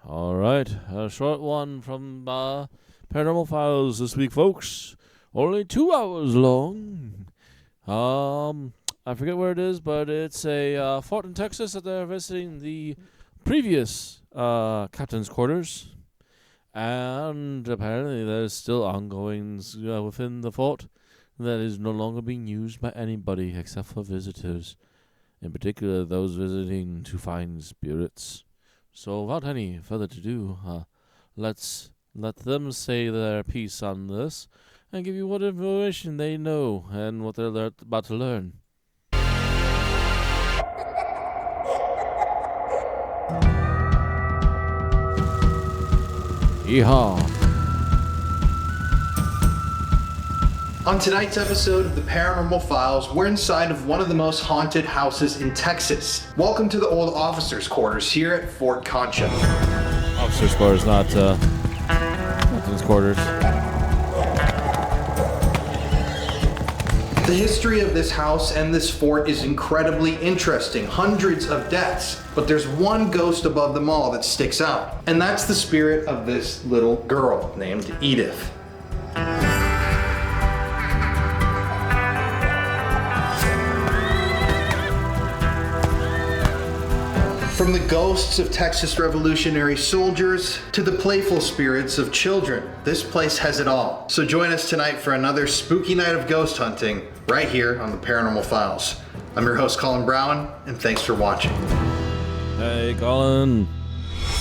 All right, a short one from Paranormal Files this week, folks. Only 2 hours long. I forget where it is, but it's a fort in Texas that they're visiting the previous captain's quarters. And apparently there's still ongoings within the fort that is no longer being used by anybody except for visitors. In particular, those visiting to find spirits. So without any further ado, let's let them say their piece on this and give you what information they know and what they're about to learn. Yeehaw! On tonight's episode of the Paranormal Files, we're inside of one of the most haunted houses in Texas. Welcome to the old officers' quarters here at Fort Concho. Officers' quarters, not captain's quarters. The history of this house and this fort is incredibly interesting. Hundreds of deaths, but there's one ghost above them all that sticks out. And that's the spirit of this little girl named Edith. From the ghosts of Texas Revolutionary soldiers to the playful spirits of children, this place has it all. So join us tonight for another spooky night of ghost hunting right here on the Paranormal Files. I'm your host, Colin Brown, and thanks for watching. Hey, Colin.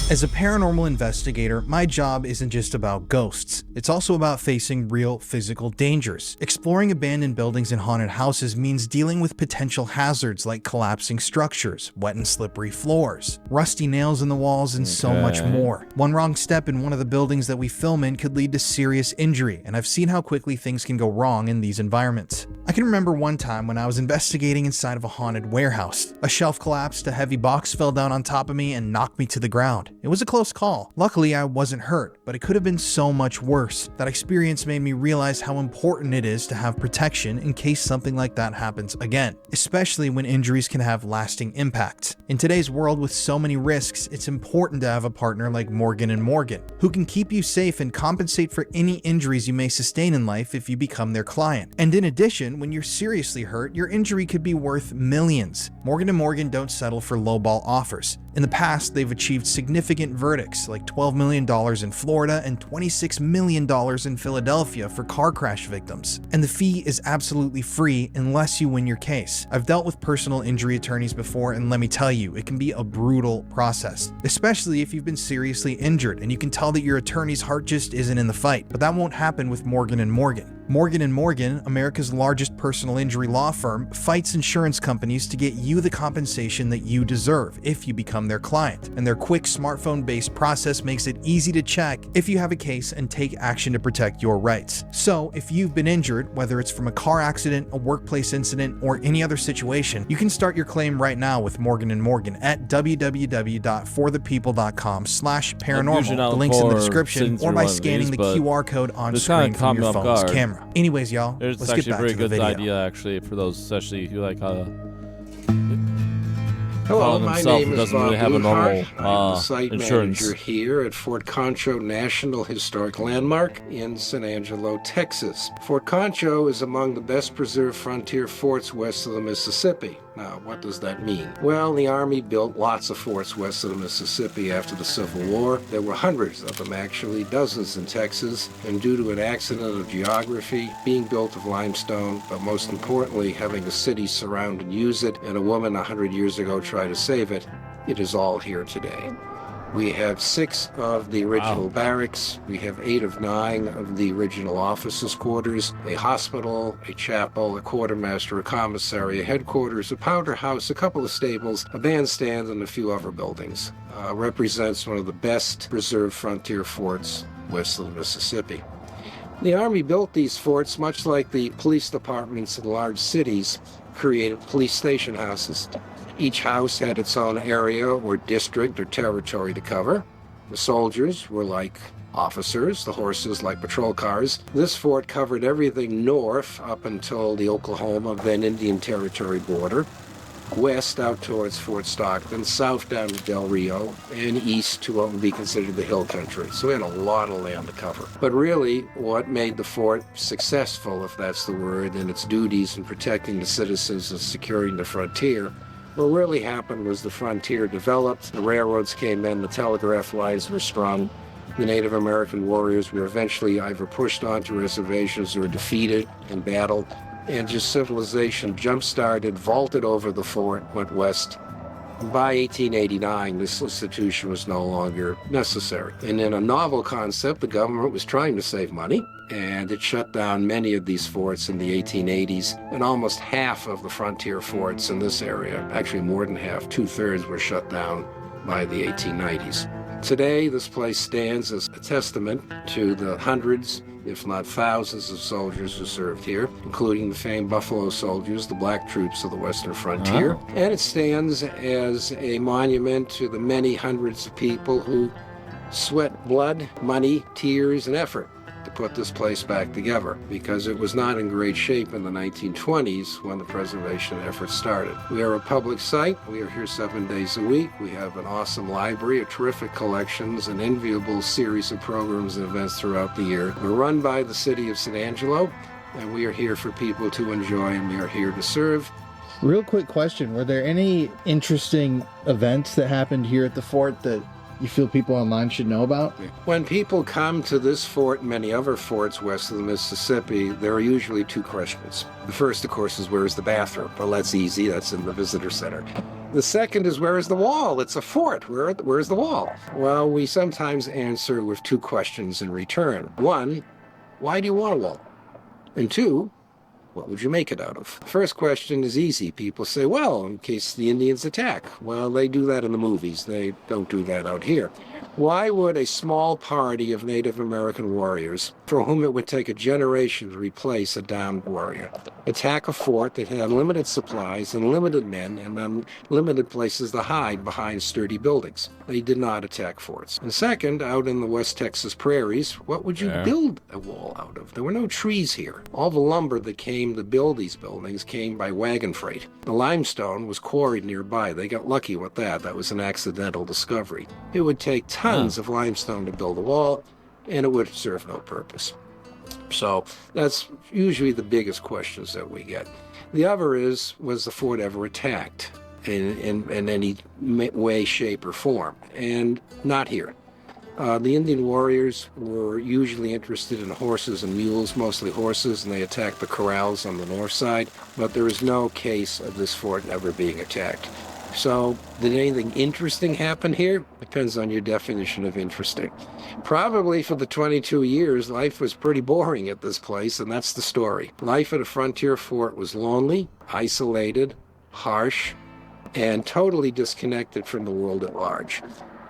As a paranormal investigator, my job isn't just about ghosts. It's also about facing real physical dangers. Exploring abandoned buildings and haunted houses means dealing with potential hazards like collapsing structures, wet and slippery floors, rusty nails in the walls, and so much more. One wrong step in one of the buildings that we film in could lead to serious injury, and I've seen how quickly things can go wrong in these environments. I can remember one time when I was investigating inside of a haunted warehouse. A shelf collapsed, a heavy box fell down on top of me and knocked me to the ground. It was a close call. Luckily, I wasn't hurt, but it could have been so much worse. That experience made me realize how important it is to have protection in case something like that happens again, especially when injuries can have lasting impacts. In today's world with so many risks, it's important to have a partner like Morgan & Morgan, who can keep you safe and compensate for any injuries you may sustain in life if you become their client. And in addition, when you're seriously hurt, your injury could be worth millions. Morgan & Morgan don't settle for lowball offers. In the past, they've achieved significant verdicts like $12 million in Florida and $26 million in Philadelphia for car crash victims. And the fee is absolutely free unless you win your case. I've dealt with personal injury attorneys before, and let me tell you, it can be a brutal process, especially if you've been seriously injured and you can tell that your attorney's heart just isn't in the fight. But that won't happen with Morgan & Morgan. Morgan & Morgan, America's largest personal injury law firm, fights insurance companies to get you the compensation that you deserve if you become their client. And their quick smartphone-based process makes it easy to check if you have a case and take action to protect your rights. So, if you've been injured, whether it's from a car accident, a workplace incident, or any other situation, you can start your claim right now with Morgan & Morgan at www.forthepeople.com/paranormal. The link's in the description, or by scanning the QR code on screen from your phone's camera. Anyways, y'all, let's get back to the video. It's actually a very good idea, actually, for those, especially who like Hello, my name is Bob really have a normal I'm the site insurance manager here at Fort Concho National Historic Landmark in San Angelo, Texas. Fort Concho is among the best preserved frontier forts west of the Mississippi. Now, what does that mean? Well, the Army built lots of forts west of the Mississippi after the Civil War. There were hundreds of them, actually, dozens in Texas, and due to an accident of geography, being built of limestone, but most importantly, having a city surround and use it, and a woman 100 years ago try to save it, it is all here today. We have 6 of the original barracks. We have 8 of 9 of the original officers' quarters, a hospital, a chapel, a quartermaster, a commissary, a headquarters, a powder house, a couple of stables, a bandstand, and a few other buildings. Represents one of the best preserved frontier forts west of the Mississippi. The Army built these forts much like the police departments in large cities created police station houses. Each house had its own area or district or territory to cover. The soldiers were like officers, the horses like patrol cars. This fort covered everything north up until the Oklahoma, then Indian Territory border. west out towards Fort Stockton, south down to Del Rio, and east to what would be considered the hill country. So we had a lot of land to cover. But really, what made the fort successful, if that's the word, in its duties in protecting the citizens and securing the frontier, what really happened was the frontier developed, the railroads came in, the telegraph lines were strung, the Native American warriors were eventually either pushed onto reservations or defeated in battle, and just civilization jump-started, vaulted over the fort, went west. By 1889, this institution was no longer necessary. And in a novel concept, the government was trying to save money, and it shut down many of these forts in the 1880s, and almost half of the frontier forts in this area, actually more than half, 2/3 were shut down by the 1890s. Today, this place stands as a testament to the hundreds, if not thousands, of soldiers who served here, including the famed Buffalo Soldiers, the black troops of the Western frontier. Oh. And it stands as a monument to the many hundreds of people who sweat blood, money, tears, and effort to put this place back together, because it was not in great shape in the 1920s when the preservation efforts started. We are a public site. We are here 7 days a week. We have an awesome library, a terrific collections, an enviable series of programs and events throughout the year. We're run by the city of San Angelo, and we are here for people to enjoy, and we are here to serve. Real quick question. Were there any interesting events that happened here at the fort that you feel people online should know about? When people come to this fort and many other forts west of the Mississippi, there are usually two questions. The first, of course, is where is the bathroom? Well, that's easy. That's in the visitor center. The second is where is the wall? It's a fort. Where is the wall? Well, we sometimes answer with two questions in return. One, why do you want a wall? And two, what would you make it out of? The first question is easy. People say, well, in case the Indians attack. Well, they do that in the movies. They don't do that out here. Why would a small party of Native American warriors, for whom it would take a generation to replace a downed warrior, attack a fort that had unlimited supplies and limited men and unlimited places to hide behind sturdy buildings? They did not attack forts. And second, out in the West Texas prairies, what would you build a wall out of? There were no trees here. All the lumber that came to build these buildings came by wagon freight. The limestone was quarried nearby. They got lucky with that. That was an accidental discovery. It would take tons of limestone to build a wall, and it would serve no purpose. So that's usually the biggest questions that we get. The other is, was the fort ever attacked in any way, shape, or form? And not here. The Indian warriors were usually interested in horses and mules, mostly horses, and they attacked the corrals on the north side, but there is no case of this fort ever being attacked. So, did anything interesting happen here? Depends on your definition of interesting. Probably for the 22 years, life was pretty boring at this place, and that's the story. Life at a frontier fort was lonely, isolated, harsh, and totally disconnected from the world at large.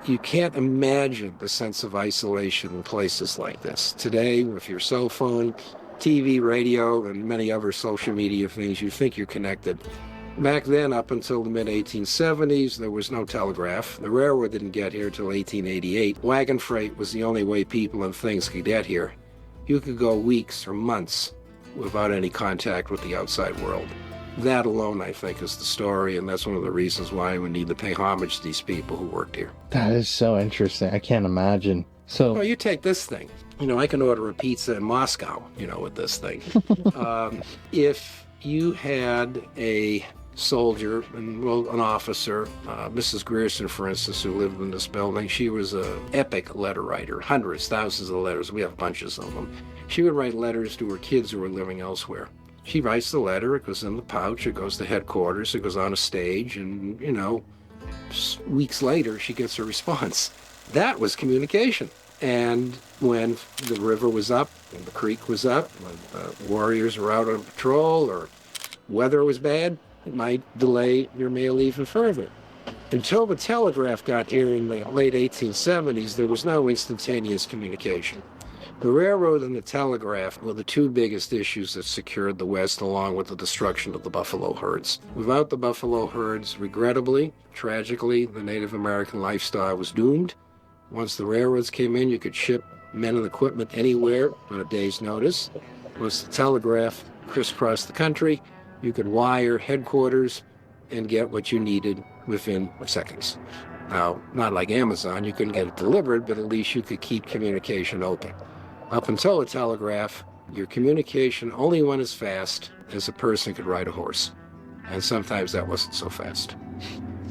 You can't imagine the sense of isolation in places like this. Today, with your cell phone, TV, radio, and many other social media things, you think you're connected. Back then, up until the mid-1870s, there was no telegraph. The railroad didn't get here till 1888. Wagon freight was the only way people and things could get here. You could go weeks or months without any contact with the outside world. That alone, I think, is the story, and that's one of the reasons why we need to pay homage to these people who worked here. That is so interesting. I can't imagine. So, well, you take this thing. I can order a pizza in Moscow, with this thing. If you had a soldier, an officer, Mrs. Grierson, for instance, who lived in this building, she was an epic letter writer, hundreds, thousands of letters. We have bunches of them. She would write letters to her kids who were living elsewhere. She writes the letter, it goes in the pouch, it goes to headquarters, it goes on a stage, and, weeks later, she gets a response. That was communication. And when the river was up, when the creek was up, when warriors were out on patrol, or weather was bad, it might delay your mail even further. Until the telegraph got here in the late 1870s, there was no instantaneous communication. The railroad and the telegraph were the two biggest issues that secured the West, along with the destruction of the buffalo herds. Without the buffalo herds, regrettably, tragically, the Native American lifestyle was doomed. Once the railroads came in, you could ship men and equipment anywhere on a day's notice. Once the telegraph crisscrossed the country, you could wire headquarters and get what you needed within seconds. Now, not like Amazon, you couldn't get it delivered, but at least you could keep communication open. Up until the telegraph, your communication only went as fast as a person could ride a horse. And sometimes that wasn't so fast.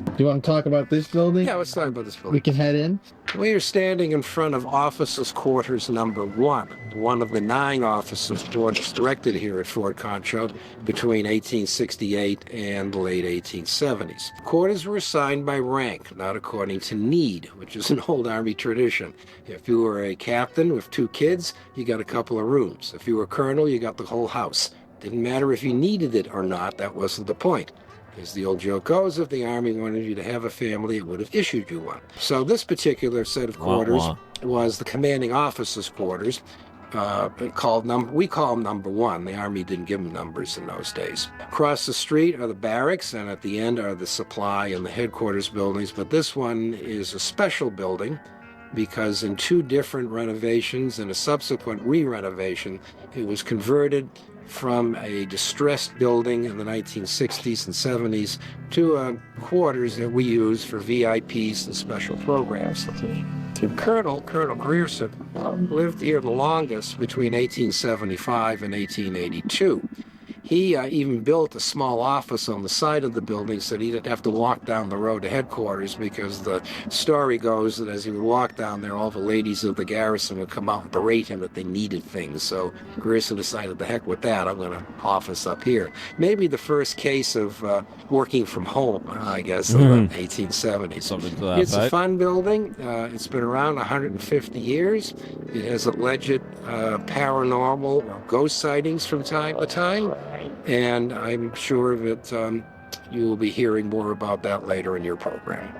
Do you want to talk about this building? Yeah, let's talk about this building. We can head in. We are standing in front of officers' quarters number 1 of the 9 officers' quarters erected here at Fort Concho between 1868 and the late 1870s. Quarters were assigned by rank, not according to need, which is an old Army tradition. If you were a captain with 2 kids, you got a couple of rooms. If you were a colonel, you got the whole house. Didn't matter if you needed it or not, that wasn't the point. As the old joke goes, if the Army wanted you to have a family, it would have issued you one. So this particular set of quarters was the commanding officer's quarters. We call them number 1. The Army didn't give them numbers in those days. Across the street are the barracks, and at the end are the supply and the headquarters buildings. But this one is a special building because in 2 different renovations and a subsequent re-renovation, it was converted from a distressed building in the 1960s and 70s to quarters that we use for VIPs and special programs. Colonel Grierson lived here the longest between 1875 and 1882. He even built a small office on the side of the building so that he didn't have to walk down the road to headquarters, because the story goes that as he would walk down there, all the ladies of the garrison would come out and berate him that they needed things. So Grierson decided, the heck with that, I'm going to office up here. Maybe the first case of working from home, I guess, in the 1870s. Something to that It's a effect. fun building. It's been around 150 years. It has alleged paranormal or ghost sightings from time to time. And I'm sure that you will be hearing more about that later in your program.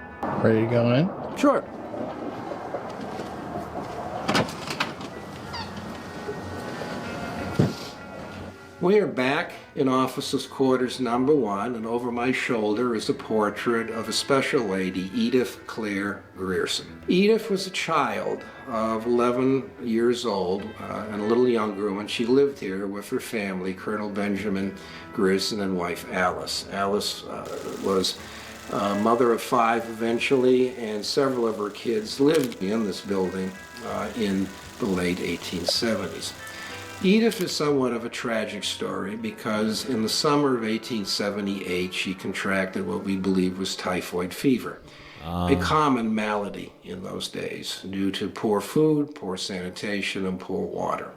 Ready to go in? Sure. We are back in officers' quarters number 1, and over my shoulder is a portrait of a special lady, Edith Claire Grierson. Edith was a child of 11 years old and a little younger when she lived here with her family, Colonel Benjamin Grierson and wife Alice. Alice was mother of 5 eventually, and several of her kids lived in this building in the late 1870s. Edith is somewhat of a tragic story because in the summer of 1878 she contracted what we believe was typhoid fever, a common malady in those days due to poor food, poor sanitation, and poor water.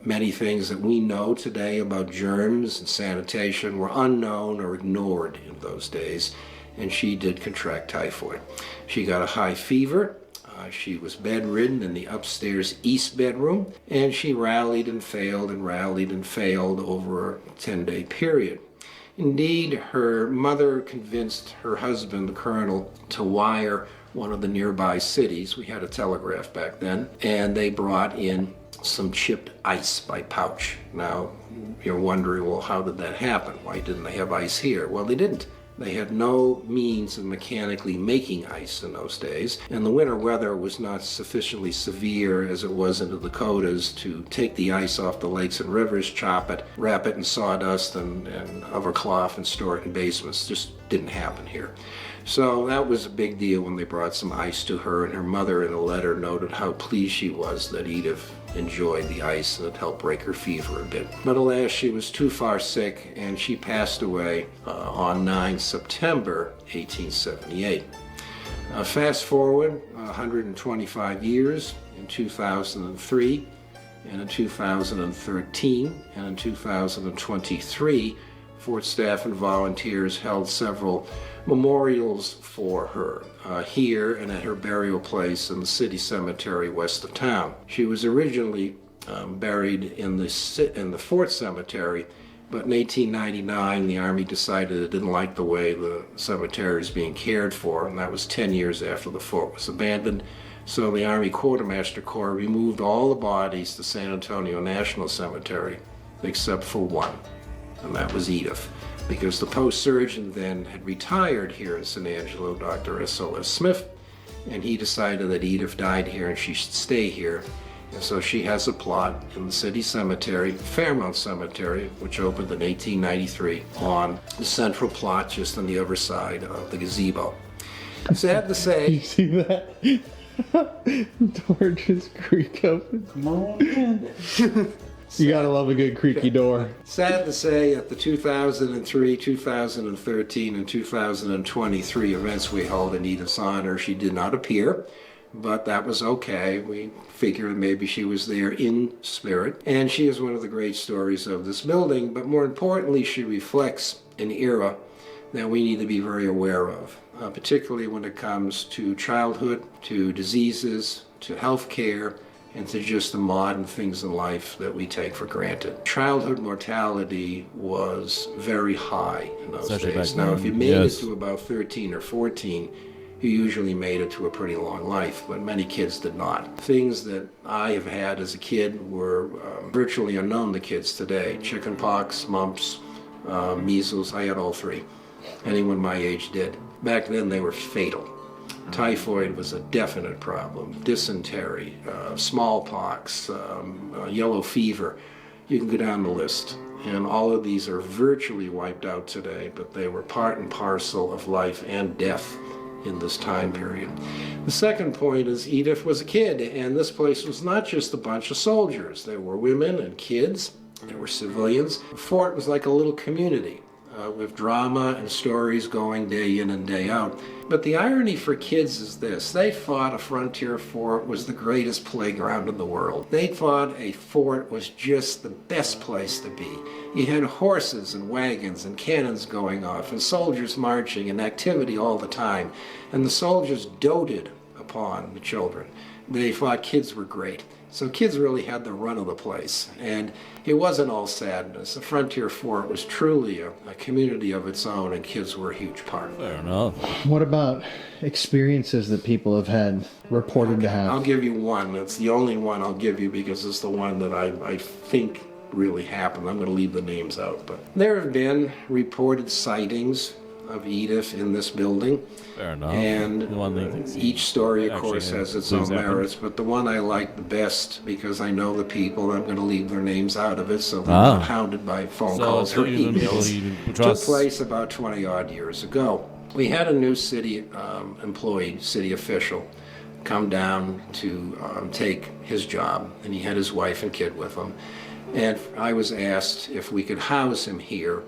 Many things that we know today about germs and sanitation were unknown or ignored in those days, and she did contract typhoid. She got a high fever. She was bedridden in the upstairs east bedroom, and she rallied and failed over a 10-day period. Indeed, her mother convinced her husband, the colonel, to wire one of the nearby cities. We had a telegraph back then, and they brought in some chipped ice by pouch. Now, you're wondering, well, how did that happen? Why didn't they have ice here? Well, they didn't. They had no means of mechanically making ice in those days, and the winter weather was not sufficiently severe as it was in the Dakotas to take the ice off the lakes and rivers, chop it, wrap it in sawdust and overcloth and store it in basements. Just didn't happen here. So that was a big deal when they brought some ice to her, and her mother in a letter noted how pleased she was that Edith enjoyed the ice and it helped break her fever a bit. But alas, she was too far sick, and she passed away on 9 September 1878. Fast forward 125 years, in 2003, and in 2013, and in 2023, Fort staff and volunteers held several memorials for her here and at her burial place in the city cemetery west of town. She was originally buried in the Fort Cemetery, but in 1899 the Army decided it didn't like the way the cemetery was being cared for, and that was 10 years after the fort was abandoned. So the Army Quartermaster Corps removed all the bodies to San Antonio National Cemetery except for one, and that was Edith, because the post-surgeon then had retired here in San Angelo, Dr. S.O.S. Smith, and he decided that Edith died here and she should stay here. And so she has a plot in the city cemetery, Fairmount Cemetery, which opened in 1893, on the central plot just on the other side of the gazebo. Sad to You say, see that? Door just creak open. Come on in. You gotta love a good creaky door. sad to say, at the 2003, 2013, and 2023 events we held in Edith's honor, she did not appear. But that was okay. We figured maybe she was there in spirit. And she is one of the great stories of this building. But more importantly, she reflects an era that we need to be very aware of, particularly when it comes to childhood, to diseases, to health care, and to just the modern things in life that we take for granted. Childhood mortality was very high in those Especially days. back Now, then. if you made Yes. it to about 13 or 14, you usually made it to a pretty long life, but many kids did not. Things that I have had as a kid were virtually unknown to kids today. Chicken pox, mumps, measles, I had all three. Anyone my age did. Back then they were fatal. Typhoid was a definite problem. Dysentery, smallpox, yellow fever. You can go down the list. And all of these are virtually wiped out today, but they were part and parcel of life and death in this time period. The second point is Edith was a kid, and this place was not just a bunch of soldiers. There were women and kids, there were civilians. The fort was like a little community with drama and stories going day in and day out. But the irony for kids is this: they thought a frontier fort was the greatest playground in the world. They thought a fort was just the best place to be. You had horses and wagons and cannons going off and soldiers marching and activity all the time. And the soldiers doted upon the children. They thought kids were great. So kids really had the run of the place. And it wasn't all sadness. The Frontier Fort was truly a community of its own, and kids were a huge part. Fair enough. What about experiences that people have had reported to have? I'll give you one. It's the only one I'll give you because it's the one that I think really happened. I'm going to leave the names out. But there have been reported sightings of Edith in this building. Fair enough. And The one that thinks each story, of actually course, has its things own happen. merits, but the one I like the best, because I know the people, I'm going to leave their names out of it, so they're Ah. not hounded by phone So calls or even people emails. you Took trust. place about 20-odd years ago. We had a new city employee, city official, come down to take his job, and he had his wife and kid with him. And I was asked if we could house him here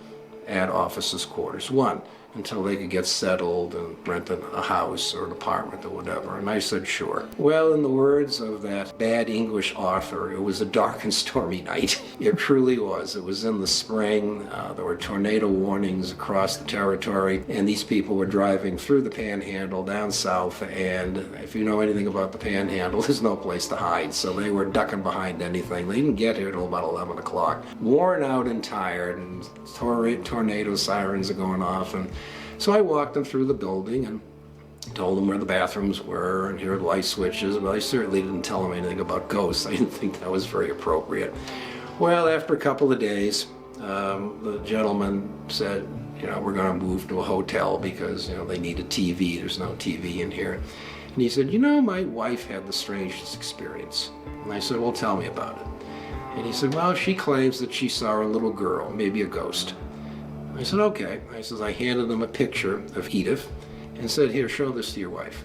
at officers' quarters. One, until they could get settled and rent a house or an apartment or whatever. And I said, sure. Well, in the words of that bad English author, it was a dark and stormy night. It truly was. It was in the spring. There were tornado warnings across the territory, and these people were driving through the Panhandle down south, and if you know anything about the Panhandle, there's no place to hide. So they were ducking behind anything. They didn't get here till about 11 o'clock. Worn out and tired, and tornado sirens are going off, and so I walked them through the building and told them where the bathrooms were and here are the light switches, but I certainly didn't tell them anything about ghosts. I didn't think that was very appropriate. Well, after a couple of days, the gentleman said, we're going to move to a hotel because, they need a TV. There's no TV in here. And he said, my wife had the strangest experience. And I said, well, tell me about it. And he said, well, she claims that she saw a little girl, maybe a ghost. I said, okay. I handed him a picture of Edith and said, here, show this to your wife.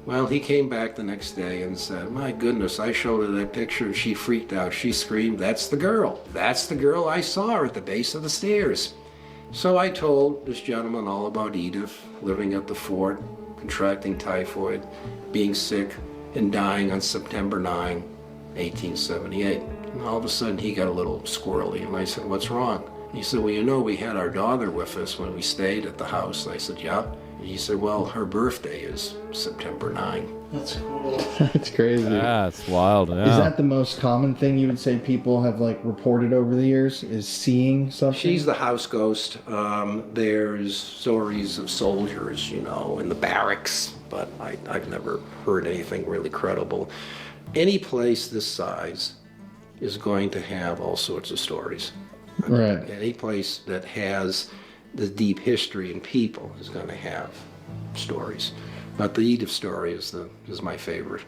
Well, he came back the next day and said, my goodness, I showed her that picture and she freaked out. She screamed, that's the girl. That's the girl I saw at the base of the stairs. So I told this gentleman all about Edith, living at the fort, contracting typhoid, being sick, and dying on September 9, 1878. And all of a sudden he got a little squirrely, and I said, what's wrong? He said, well, we had our daughter with us when we stayed at the house. And I said, yeah. And he said, well, her birthday is September 9. That's cool. That's crazy. That's wild. Yeah. Is that the most common thing you would say people have reported over the years? Is seeing something? She's the house ghost. There's stories of soldiers, in the barracks, but I've never heard anything really credible. Any place this size is going to have all sorts of stories. Right. Any place that has the deep history and people is going to have stories. But the Edith story is my favorite.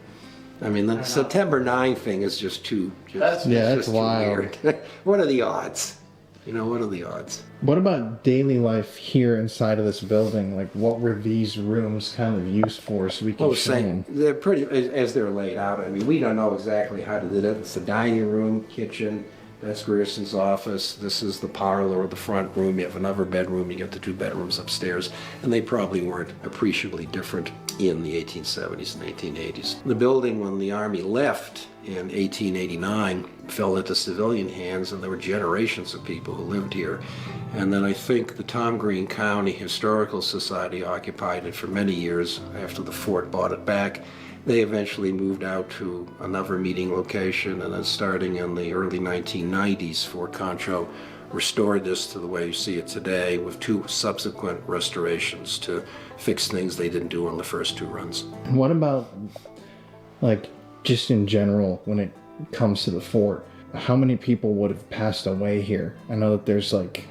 I mean, the September 9 thing is just too... that's wild. Weird. What are the odds? What are the odds? What about daily life here inside of this building? Like, what were these rooms kind of used for, so we can show them? They're pretty, as they're laid out. I mean, we don't know exactly how to do that. It's the dining room, kitchen, that's Grierson's office. This is the parlor or the front room. You have another bedroom. You get the 2 bedrooms upstairs. And they probably weren't appreciably different in the 1870s and 1880s. The building, when the Army left in 1889, fell into civilian hands, and there were generations of people who lived here. And then I think the Tom Green County Historical Society occupied it for many years after the fort bought it back. They eventually moved out to another meeting location, and then starting in the early 1990s, Fort Concho restored this to the way you see it today, with 2 subsequent restorations to fix things they didn't do on the first 2 runs. What about, like, just in general, when it comes to the fort, how many people would have passed away here? I know that there's, like,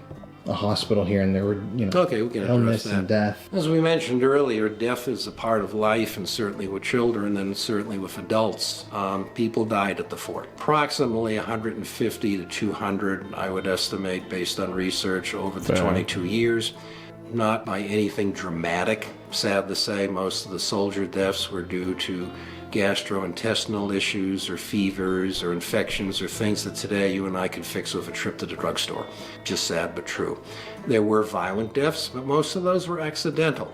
a hospital here, and there were, Okay, we can illness address that. and death. As we mentioned earlier, death is a part of life, and certainly with children, and certainly with adults. People died at the fort. Approximately 150 to 200, I would estimate, based on research over the 22 years. Not by anything dramatic. Sad to say, most of the soldier deaths were due to gastrointestinal issues or fevers or infections or things that today you and I can fix with a trip to the drugstore. Just sad but true. There were violent deaths, but most of those were accidental.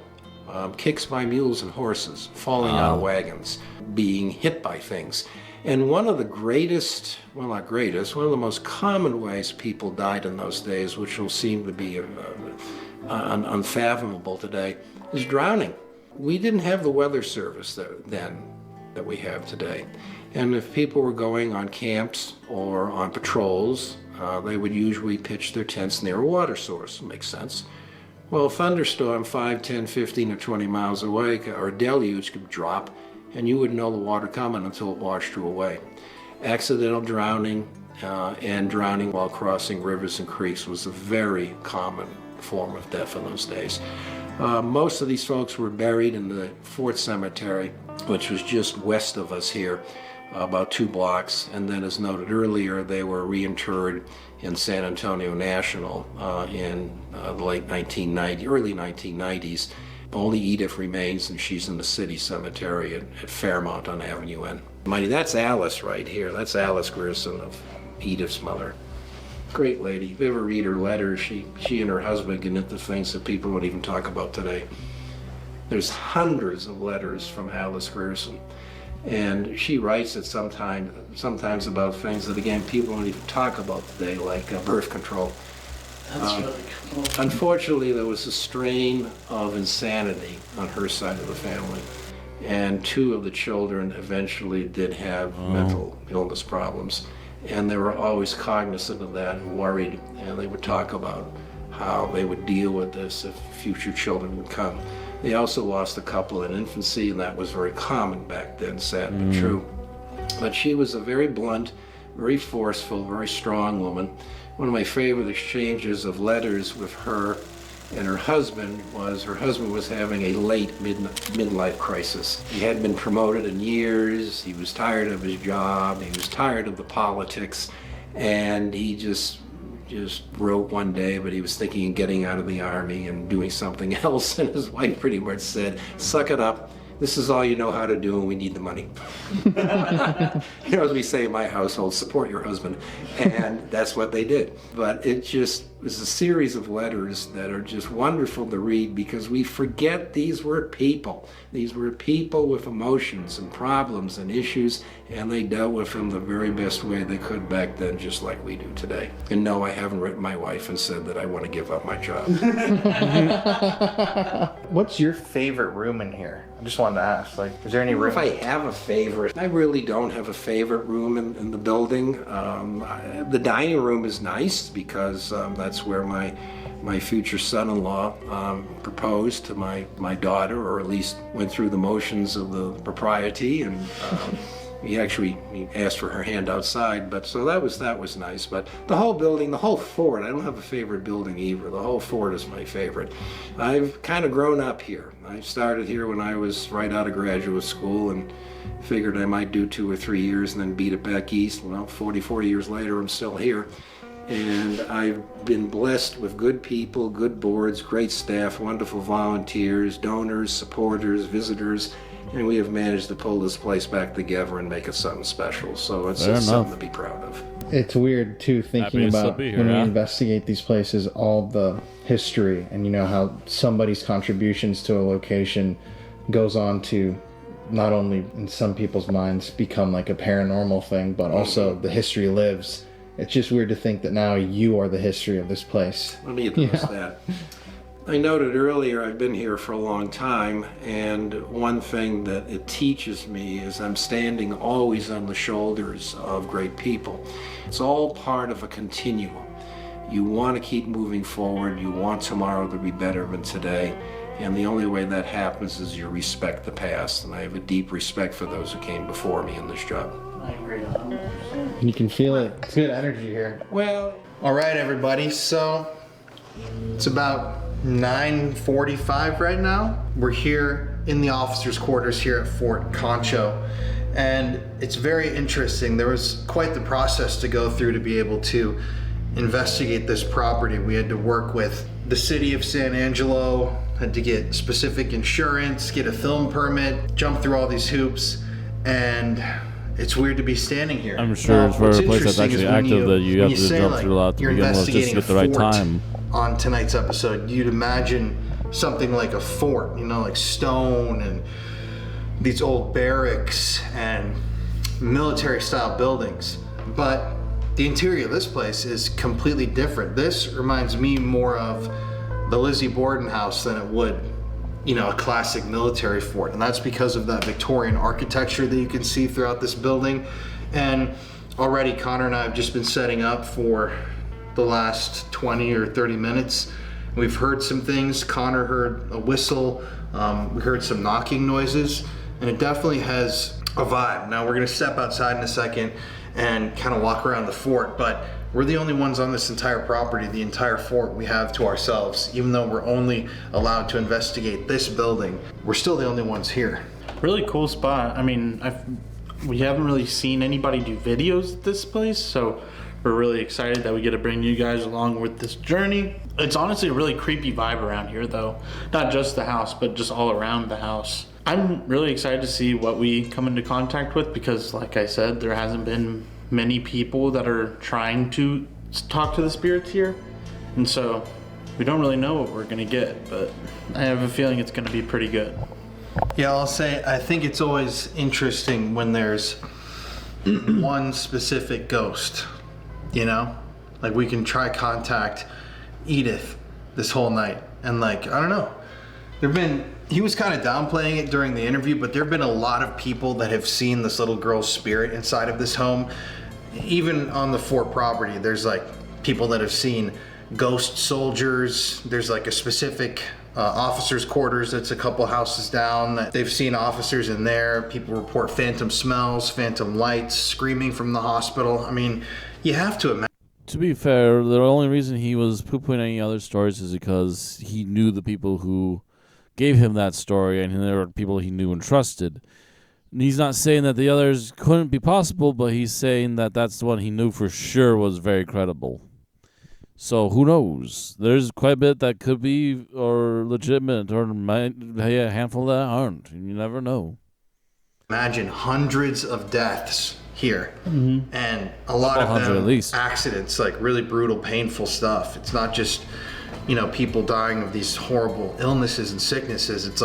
Kicks by mules and horses, falling out of wagons, being hit by things. And one of the greatest, well, not greatest, one of the most common ways people died in those days, which will seem to be unfathomable today, is drowning. We didn't have the weather service then that we have today. And if people were going on camps or on patrols, they would usually pitch their tents near a water source. Makes sense. Well, a thunderstorm 5, 10, 15, or 20 miles away, or a deluge could drop, and you wouldn't know the water coming until it washed you away. Accidental drowning and drowning while crossing rivers and creeks was a very common form of death in those days. Most of these folks were buried in the Fort Cemetery, which was just west of us here, about 2 blocks. And then, as noted earlier, they were reinterred in San Antonio National in the late 1990s, early 1990s. Only Edith remains, and she's in the city cemetery at Fairmount on Avenue N. Mighty, that's Alice right here. That's Alice Grierson, of Edith's mother. Great lady. If you ever read her letters, she and her husband get into things that people don't even talk about today. There's hundreds of letters from Alice Grierson, and she writes it sometimes about things that, again, people don't even talk about today, like birth control. That's really cool. Unfortunately, there was a strain of insanity on her side of the family, and 2 of the children eventually did have mental illness problems. And they were always cognizant of that and worried, and they would talk about how they would deal with this if future children would come. They also lost a couple in infancy, and that was very common back then, sad but true. But she was a very blunt, very forceful, very strong woman. One of my favorite exchanges of letters with her and her husband was having a late midlife crisis. He hadn't been promoted in years. He was tired of his job. He was tired of the politics, and he just wrote one day, but he was thinking of getting out of the Army and doing something else, and his wife pretty much said, "Suck it up. This is all you know how to do, and we need the money." As we say in my household, support your husband. And that's what they did. But it just was a series of letters that are just wonderful to read, because we forget these were people. These were people with emotions and problems and issues, and they dealt with them the very best way they could back then, just like we do today. And no, I haven't written my wife and said that I want to give up my job. What's your favorite room in here? I just wanted to ask, like, is there any room? If I have a favorite, I really don't have a favorite room in the building. The dining room is nice because that's where my future son-in-law proposed to my daughter, or at least went through the motions of the propriety, and He asked for her hand outside, but so that was nice. But the whole building, the whole fort, I don't have a favorite building either. The whole fort is my favorite. I've kind of grown up here. I started here when I was right out of graduate school and figured I might do 2 or 3 years and then beat it back east. Well, 44 years later, I'm still here. And I've been blessed with good people, good boards, great staff, wonderful volunteers, donors, supporters, visitors, and we have managed to pull this place back together and make it something special. So it's something to be proud of. It's weird too, thinking about when we investigate these places, all the history and how somebody's contributions to a location goes on to not only in some people's minds become like a paranormal thing, but also the history lives. It's just weird to think that now you are the history of this place. Let me address that. I noted earlier I've been here for a long time, and one thing that it teaches me is I'm standing always on the shoulders of great people. It's all part of a continuum. You want to keep moving forward. You want tomorrow to be better than today. And the only way that happens is you respect the past. And I have a deep respect for those who came before me in this job. I agree 100%. You can feel it. It's good energy here. Well, All right, everybody. So it's about 9:45 right now. We're here in the officers' quarters here at Fort Concho. And it's very interesting. There was quite the process to go through to be able to investigate this property. We had to work with the city of San Angelo, had to get specific insurance, get a film permit, jump through all these hoops, and it's weird to be standing here. I'm sure it's for a place that's actually active that you have to jump through a lot to begin with just to get the right time. On tonight's episode, you'd imagine something like a fort, like stone and these old barracks and military style buildings. But the interior of this place is completely different. This reminds me more of the Lizzie Borden house than it would, a classic military fort. And that's because of that Victorian architecture that you can see throughout this building. And already Connor and I have just been setting up for the last 20 or 30 minutes. We've heard some things. Connor heard a whistle. We heard some knocking noises, and it definitely has a vibe. Now we're gonna step outside in a second and kind of walk around the fort, but we're the only ones on this entire property. The entire fort we have to ourselves. Even though we're only allowed to investigate this building, we're still the only ones here. Really cool spot. I mean, we haven't really seen anybody do videos at this place, so we're really excited that we get to bring you guys along with this journey. It's honestly a really creepy vibe around here though. Not just the house, but just all around the house. I'm really excited to see what we come into contact with because like I said, there hasn't been many people that are trying to talk to the spirits here. And so we don't really know what we're gonna get, but I have a feeling it's gonna be pretty good. Yeah, I'll say, I think it's always interesting when there's one specific ghost, Like we can try contact Edith this whole night. And I don't know. He was kind of downplaying it during the interview, but there've been a lot of people that have seen this little girl's spirit inside of this home. Even on the fort property, there's people that have seen ghost soldiers. There's a specific officers' quarters that's a couple houses down that they've seen officers in there. People report phantom smells, phantom lights, screaming from the hospital. I mean, you have to imagine. To be fair, the only reason he was poo-pooing any other stories is because he knew the people who gave him that story, and there were people he knew and trusted. And he's not saying that the others couldn't be possible, but he's saying that that's the one he knew for sure was very credible. So who knows? There's quite a bit that could be or legitimate, or a handful that aren't. You never know. Imagine hundreds of deaths here, and a lot of them at least. Accidents, really brutal, painful stuff. It's not just people dying of these horrible illnesses and sicknesses. It's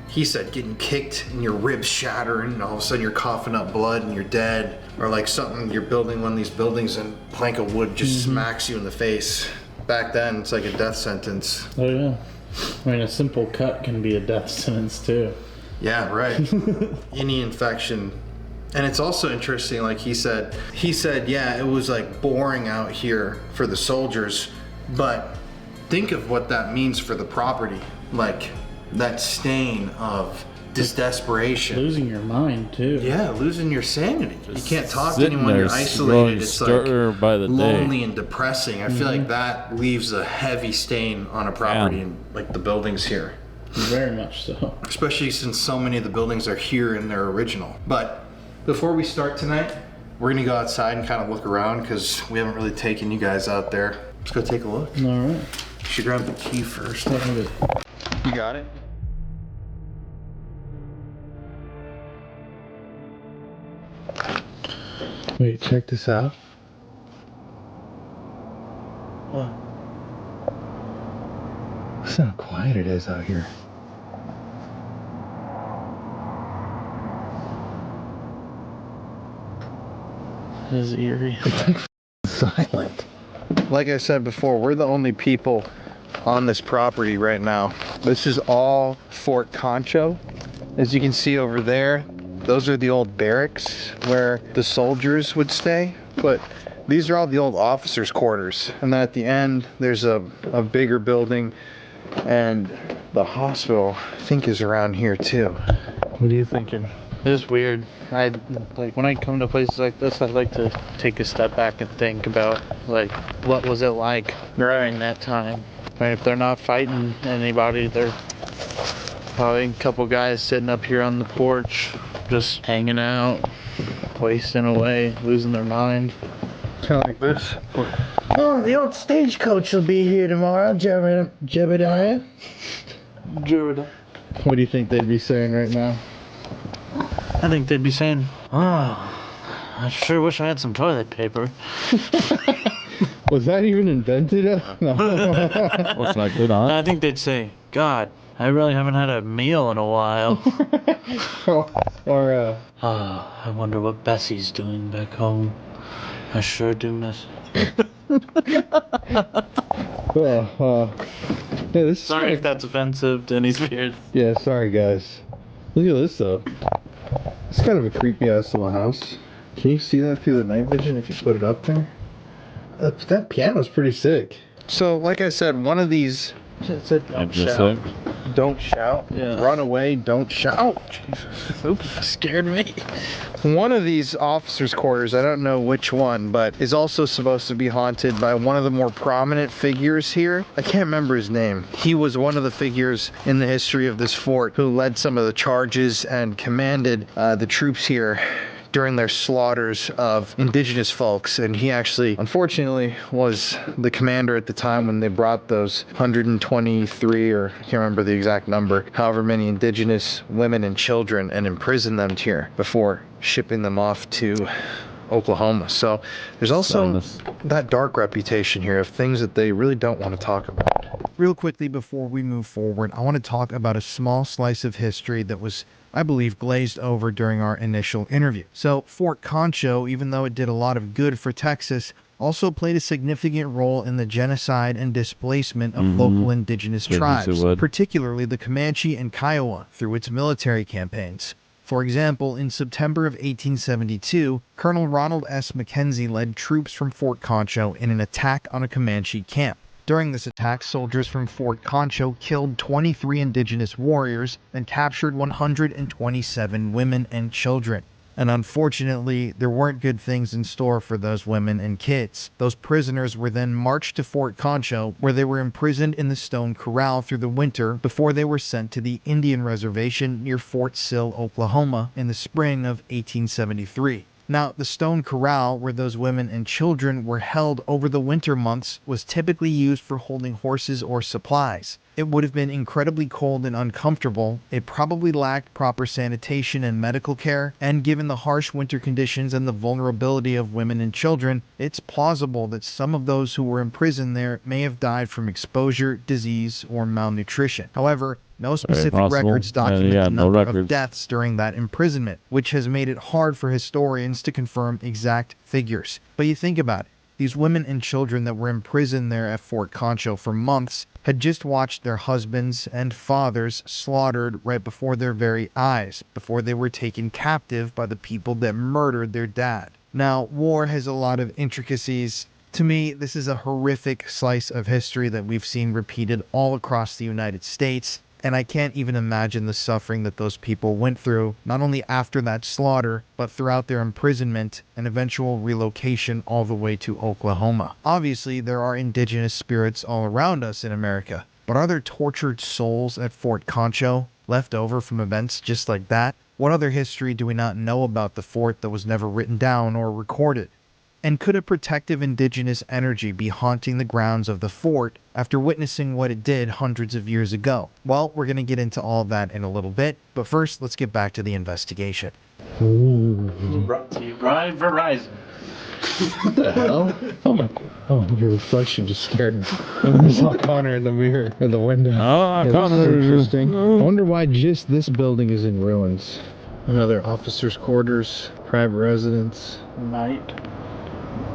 he said, getting kicked and your ribs shattering, and all of a sudden you're coughing up blood and you're dead. Or something, you're building one of these buildings and a plank of wood just smacks you in the face. Back then, it's like a death sentence. Oh yeah. I mean, a simple cut can be a death sentence too. Yeah, right. Any infection. And it's also interesting, he said, yeah, it was boring out here for the soldiers, but think of what that means for the property. That stain of this desperation. Losing your mind, too. Yeah, losing your sanity. Just you can't talk to sitting anyone, there you're isolated. It's like by the lonely day. and depressing. I feel like that leaves a heavy stain on a property and like the buildings here. Very much so. Especially since so many of the buildings are here in their original. But before we start tonight, we're gonna go outside and kind of look around because we haven't really taken you guys out there. Let's go take a look. All right. You should grab the key first. You got it? Wait, check this out. What? Listen how quiet it is out here. It is eerie. Silent. Like I said before, we're the only people on this property right now. This is all Fort Concho. As you can see over there, those are the old barracks where the soldiers would stay. But these are all the old officers' quarters. And then at the end, there's a bigger building. And the hospital, I think, is around here too. What are you thinking? It's weird. Like when I come to places like this, I like to take a step back and think about like what was it like during that time. I mean, if they're not fighting anybody, they're probably a couple guys sitting up here on the porch, just hanging out, wasting away, losing their mind. Kind of like this. Oh, the old stagecoach will be here tomorrow, Jebediah. Jebediah. What do you think they'd be saying right now? I think they'd be saying, "Oh, I sure wish I had some toilet paper." Was that even invented? No. What's not good on? I think they'd say, "God, I really haven't had a meal in a while." or I wonder what Bessie's doing back home. I sure do miss yeah, this Sorry if that's offensive to any spirits. Yeah, sorry guys. Look at this though. It's kind of a creepy ass little house. Can you see that through the night vision if you put it up there? That piano's pretty sick. So, like I said, one of these... It said don't shout. Don't shout. Yeah. Run away. Don't shout. Oh, Jesus. Oops. Scared me. One of these officers' quarters, I don't know which one, but is also supposed to be haunted by one of the more prominent figures here. I can't remember his name. He was one of the figures in the history of this fort who led some of the charges and commanded the troops here during their slaughters of indigenous folks. And he actually, unfortunately, was the commander at the time when they brought those 123, or I can't remember the exact number, however many indigenous women and children, and imprisoned them here before shipping them off to Oklahoma. So there's also that dark reputation here of things that they really don't want to talk about. Real quickly before we move forward, I want to talk about a small slice of history that was, I believe, glazed over during our initial interview. So Fort Concho, even though it did a lot of good for Texas, also played a significant role in the genocide and displacement of local indigenous tribes, particularly the Comanche and Kiowa, through its military campaigns. For example, in September of 1872, Colonel Ronald S. Mackenzie led troops from Fort Concho in an attack on a Comanche camp. During this attack, soldiers from Fort Concho killed 23 indigenous warriors and captured 127 women and children. And unfortunately, there weren't good things in store for those women and kids. Those prisoners were then marched to Fort Concho, where they were imprisoned in the stone corral through the winter before they were sent to the Indian reservation near Fort Sill, Oklahoma, in the spring of 1873. Now, the stone corral where those women and children were held over the winter months was typically used for holding horses or supplies. It would have been incredibly cold and uncomfortable. It probably lacked proper sanitation and medical care, and given the harsh winter conditions and the vulnerability of women and children, it's plausible that some of those who were imprisoned there may have died from exposure, disease, or malnutrition. However, no specific records document the number of deaths during that imprisonment, which has made it hard for historians to confirm exact figures. But you think about it. These women and children that were imprisoned there at Fort Concho for months had just watched their husbands and fathers slaughtered right before their very eyes, before they were taken captive by the people that murdered their dad. Now, war has a lot of intricacies. To me, this is a horrific slice of history that we've seen repeated all across the United States. And I can't even imagine the suffering that those people went through, not only after that slaughter, but throughout their imprisonment and eventual relocation all the way to Oklahoma. Obviously, there are indigenous spirits all around us in America, but are there tortured souls at Fort Concho, left over from events just like that? What other history do we not know about the fort that was never written down or recorded? And could a protective indigenous energy be haunting the grounds of the fort after witnessing what it did hundreds of years ago? Well, we're going to get into all that in a little bit, but first, let's get back to the investigation. Ooh. Brought to you by Verizon. What the hell? Oh, your reflection just scared me. I saw Connor in the mirror in the window. Oh, yeah, Connor. Interesting. I wonder why just this building is in ruins. Another officer's quarters, private residence. Night.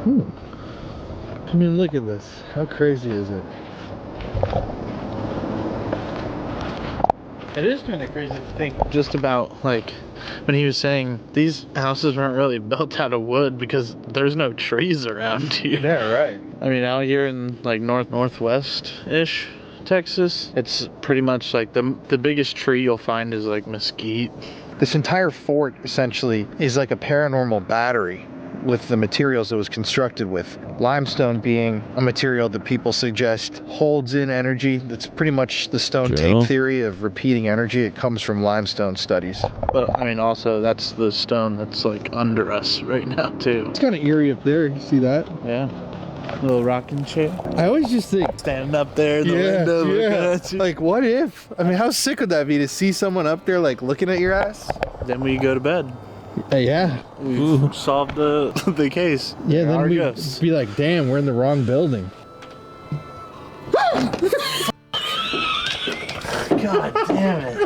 I mean, look at this. How crazy is it? It is kind of crazy to think just about, like, when he was saying these houses weren't really built out of wood because there's no trees around here. Yeah, right. I mean, out here in, like, northwest-ish Texas, it's pretty much, like, the biggest tree you'll find is, like, mesquite. This entire fort, essentially, is like a paranormal battery with the materials it was constructed with. Limestone being a material that people suggest holds in energy. That's pretty much the stone tape theory of repeating energy. It comes from limestone studies. But, I mean, also, that's the stone that's, like, under us right now, too. It's kind of eerie up there. You see that? Yeah. Little rocking chair. I always just think... Standing up there in the window looking at you. Like, what if? I mean, how sick would that be to see someone up there, like, looking at your ass? Then we go to bed. Yeah. We've solved the case. Yeah, then Our we'd ghosts. be like, damn, we're in the wrong building. God damn it.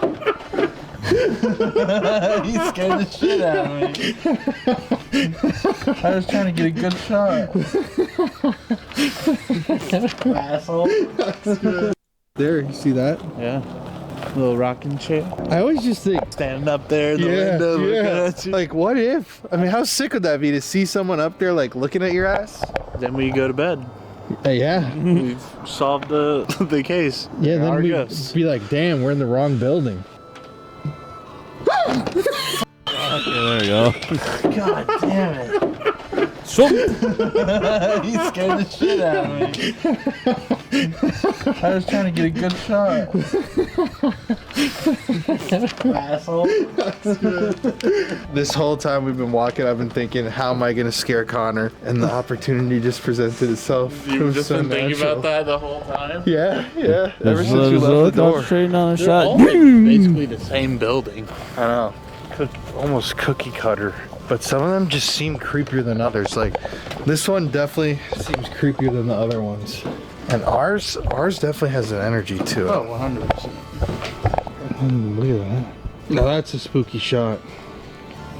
He scared the shit out of me. I was trying to get a good shot. Asshole. There, you see that? Yeah. Little rocking chair. I always just think... Standing up there in the window looking at you. Like, what if? I mean, how sick would that be to see someone up there, like, looking at your ass? Then we go to bed. Yeah. We've solved the case. Yeah, then Our we'd ghosts. be like, damn, we're in the wrong building. Okay, there we go. God damn it. So, He scared the shit out of me. I was trying to get a good shot. Asshole. This whole time we've been walking, I've been thinking, how am I going to scare Connor? And the opportunity just presented itself. It You've was just so been thinking natural. about that the whole time? Yeah. Ever Just since we left the door. concentrating on a They're shot. all basically the same building. I know. Almost cookie cutter. But some of them just seem creepier than others. Like, this one definitely seems creepier than the other ones. And ours definitely has an energy to it. Oh, 100%. Look at that. Now that's a spooky shot.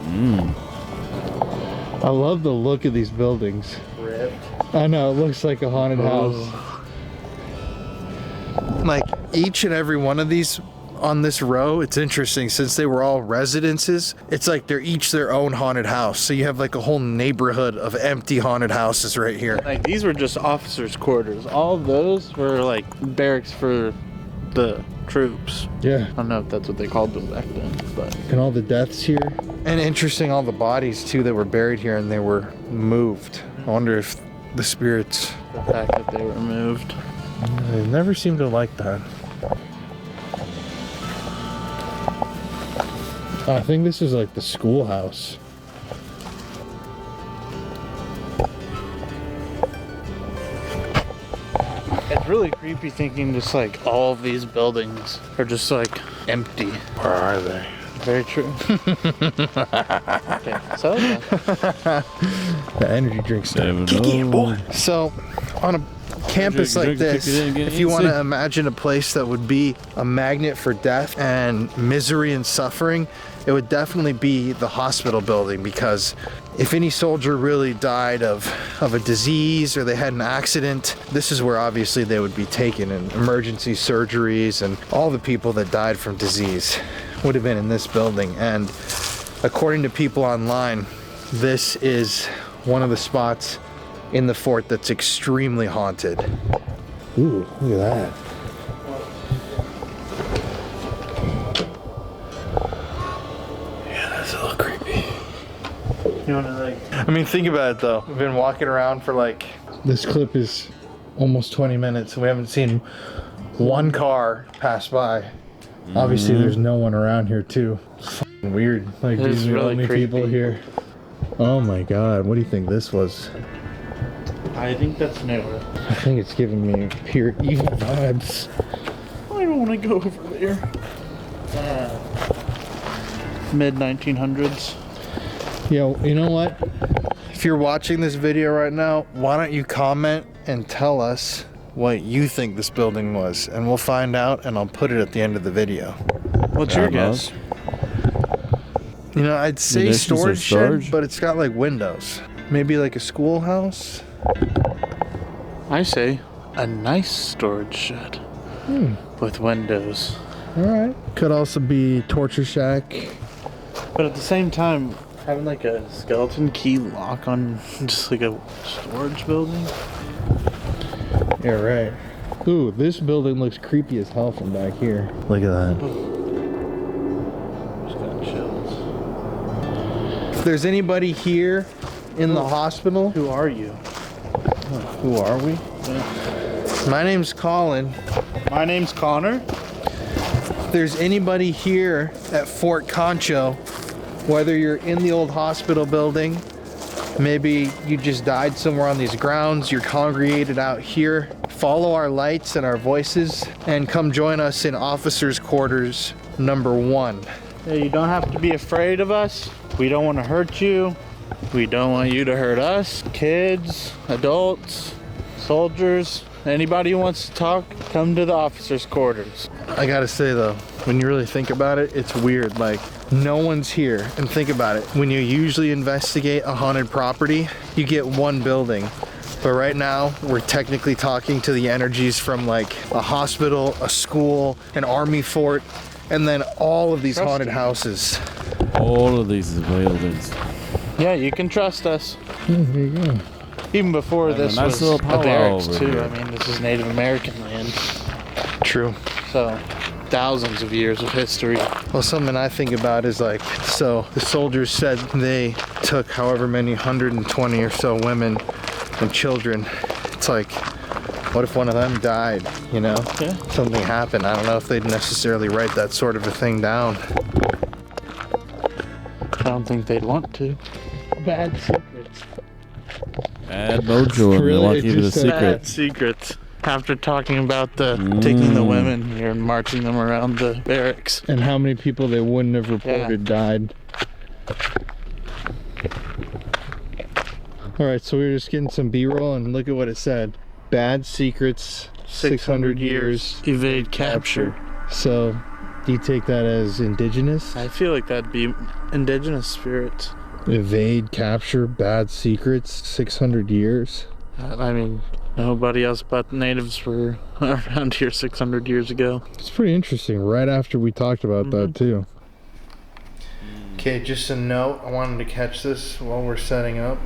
I love the look of these buildings. Ripped. I know, it looks like a haunted house. Like, each and every one of these on this row, it's interesting, since they were all residences, it's like they're each their own haunted house. So you have like a whole neighborhood of empty haunted houses right here. Like, these were just officers' quarters. All of those were like barracks for the troops. Yeah. I don't know if that's what they called them back then, but And all the deaths here. And interesting, all the bodies too that were buried here and they were moved. I wonder if the spirits... the fact that they were moved. They never seem to like that. I think this is like the schoolhouse. It's really creepy thinking just like all of these buildings are just like empty. Where are they? Very true. Okay, so The energy drinks. So, on a campus like this, if you want to imagine a place that would be a magnet for death and misery and suffering, it would definitely be the hospital building, because if any soldier really died of a disease or they had an accident, this is where obviously they would be taken, and emergency surgeries and all the people that died from disease would have been in this building. And according to people online, this is one of the spots in the fort that's extremely haunted. Ooh, look at that. You wanna like... I mean, think about it though. We've been walking around for like... This clip is almost 20 minutes. We haven't seen one car pass by. Obviously, there's no one around here too. It's f***ing weird. Like, these are the only people here. Oh my god, what do you think this was? I think that's newer. I think it's giving me pure evil vibes. I don't want to go over there. Mid 1900s. Yo, you know what? If you're watching this video right now, why don't you comment and tell us what you think this building was, and we'll find out, and I'll put it at the end of the video. What's your guess? You know, I'd say storage shed, but it's got like windows. Maybe like a schoolhouse. I say a nice storage shed with windows. All right. Could also be torture shack. But at the same time, having like a skeleton key lock on just like a storage building. Yeah, right. Ooh, this building looks creepy as hell from back here. Look at that. Just got chills. If there's anybody here in the hospital, Who are you? who are we? My name's Colin. My name's Connor. If there's anybody here at Fort Concho, whether you're in the old hospital building, maybe you just died somewhere on these grounds, you're congregated out here, follow our lights and our voices and come join us in officers' quarters number 1. Hey, you don't have to be afraid of us. We don't want to hurt you. We don't want you to hurt us. Kids, adults, soldiers, anybody who wants to talk, come to the officers' quarters. I gotta say though, when you really think about it, it's weird. Like, no one's here. And think about it, when you usually investigate a haunted property, you get one building. But right now, we're technically talking to the energies from like a hospital, a school, an army fort, and then all of these haunted houses. All of these buildings. Yeah, you can trust us. There you go. Even before this nice was little a barracks over too. here. I mean, this is Native American land. True. So, thousands of years of history. Well, something I think about is like, so the soldiers said they took however many 120 or so women and children. It's like, what if one of them died, you know? Yeah. Something happened. I don't know if they'd necessarily write that sort of a thing down. I don't think they'd want to. Bad secrets. Bad mojo, and they want to keep it a secret. Bad secrets. After talking about the taking the women here and marching them around the barracks. And how many people they wouldn't have reported died. Alright, so we were just getting some B-roll and look at what it said. Bad secrets, 600 years. Evade capture. So, do you take that as indigenous? I feel like that'd be indigenous spirits. Evade, capture, bad secrets, 600 years. I mean, nobody else but natives were around here 600 years ago. It's pretty interesting, right after we talked about that too. Okay, just a note, I wanted to catch this while we're setting up.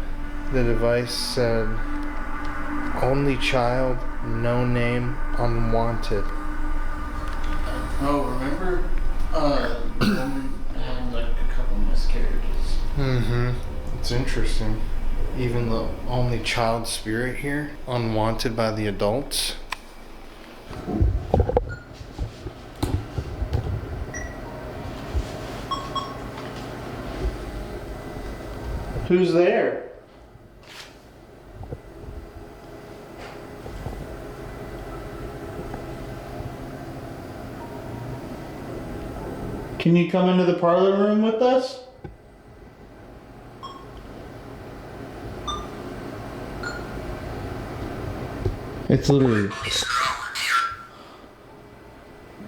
The device said, only child, no name, unwanted. Oh, remember? Woman had like a couple miscarriages. Mm-hmm. It's interesting. Even the only child spirit here, unwanted by the adults. Who's there? Can you come into the parlor room with us? It's literally...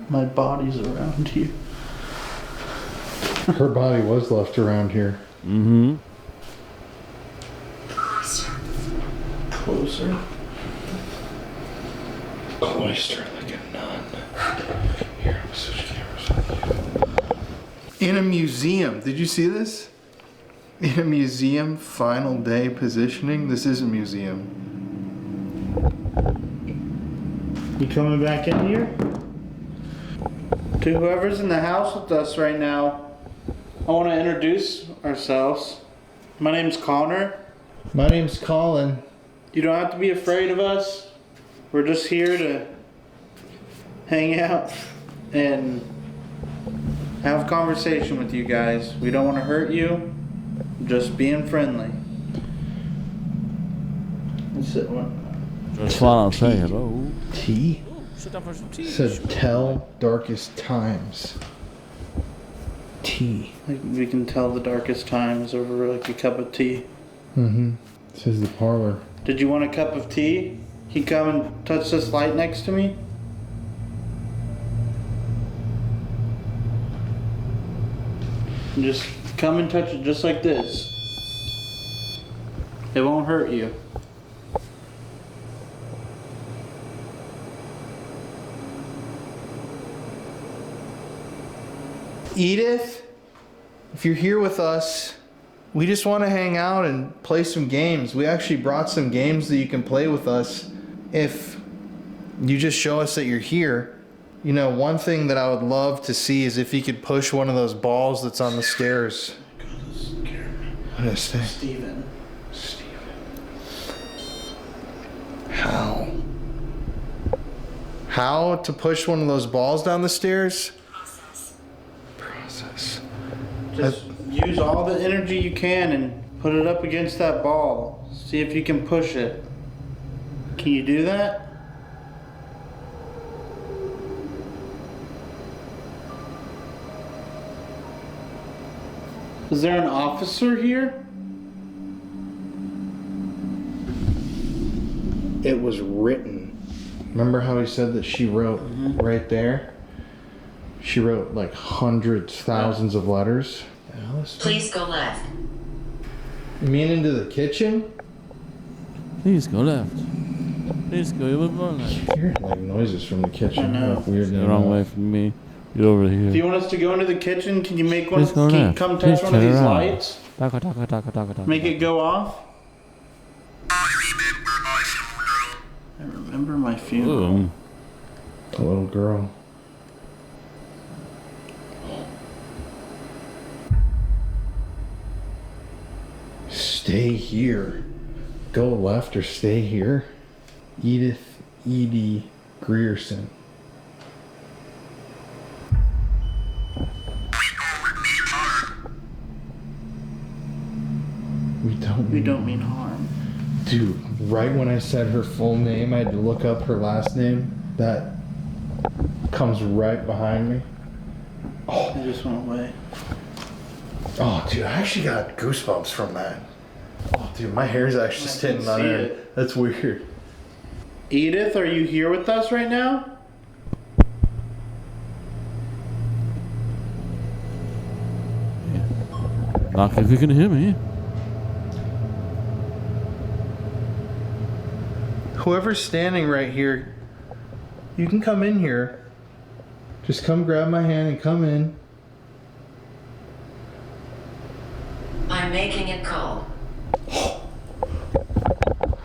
My body's around you. Her body was left around here. Mm-hmm. Closer. Cloister like a nun. Here, I'm switching cameras. In a museum. Did you see this? In a museum, final day positioning. This is a museum. You coming back in here? To whoever's in the house with us right now, I want to introduce ourselves. My name's Connor. My name's Colin. You don't have to be afraid of us. We're just here to hang out and have a conversation with you guys. We don't want to hurt you. Just being friendly. Sit one. Just want to say hello. Tea? Ooh, sit down for some tea. Said tell darkest times. Tea. Like we can tell the darkest times over like a cup of tea. Mm-hmm. Says the parlor. Did you want a cup of tea? Can you come and touch this light next to me? And just come and touch it just like this. It won't hurt you. Edith, if you're here with us, we just want to hang out and play some games. We actually brought some games that you can play with us if you just show us that you're here. You know, one thing that I would love to see is if you could push one of those balls that's on the stairs. God, this scared me. What did I say? Steven. How to push one of those balls down the stairs? Just use all the energy you can and put it up against that ball. See if you can push it. Can you do that? Is there an officer here? It was written. Remember how he said that she wrote right there? She wrote like hundreds, thousands of letters. Please go left. You mean into the kitchen? Please go left. Please go left. I hear like noises from the kitchen. I know. Like, weird. The wrong way from me. Get over here. If you want us to go into the kitchen, can you make one? Please go Can you left. come Please touch one of turn these around. lights? Make it go off. I remember my funeral. Ooh. A little girl. Stay here. Go left or stay here. Edith Edie Grierson. We don't mean harm. Dude, right when I said her full name, I had to look up her last name. That comes right behind me. I just went away. Oh, dude, I actually got goosebumps from that. Oh, dude, my hair's actually standing on see end. it. That's weird. Edith, are you here with us right now? Knock if you can hear me. Whoever's standing right here, you can come in here. Just come grab my hand and come in. I'm making it cold.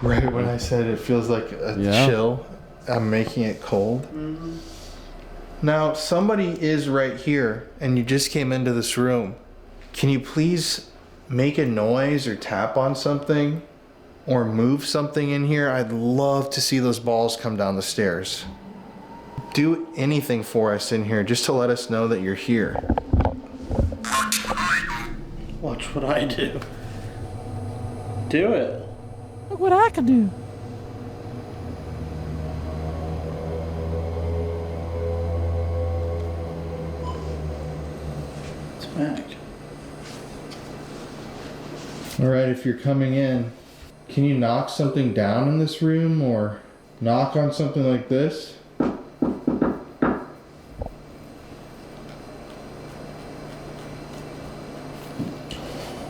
Right when I said it feels like a chill, I'm making it cold. Mm-hmm. Now, somebody is right here, and you just came into this room. Can you please make a noise or tap on something or move something in here? I'd love to see those balls come down the stairs. Do anything for us in here just to let us know that you're here. Watch what I do. Do it. Look what I can do. It's back. Alright, if you're coming in, can you knock something down in this room or knock on something like this?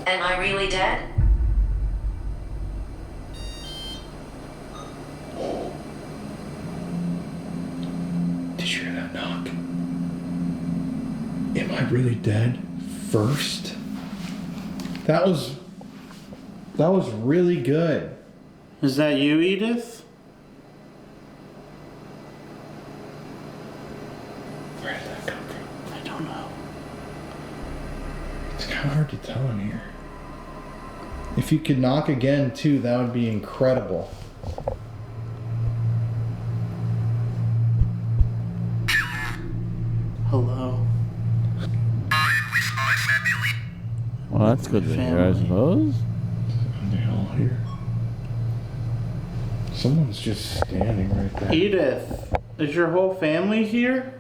Am I really dead? Did you hear that knock? Am I really dead? First? That was really good. Is that you, Edith? Where did that come from? I don't know. It's kind of hard to tell in here. If you could knock again, too, that would be incredible. Hello. Well, that's good to hear, I suppose. They're all here. Someone's just standing right there. Edith, is your whole family here?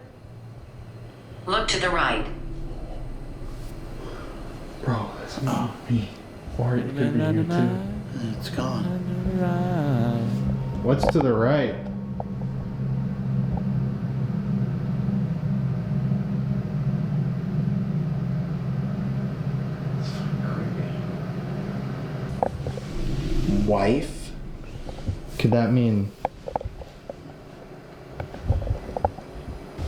Look to the right. Bro, that's not me. Or it could be you too. It's gone. What's to the right? Wife? Could that mean?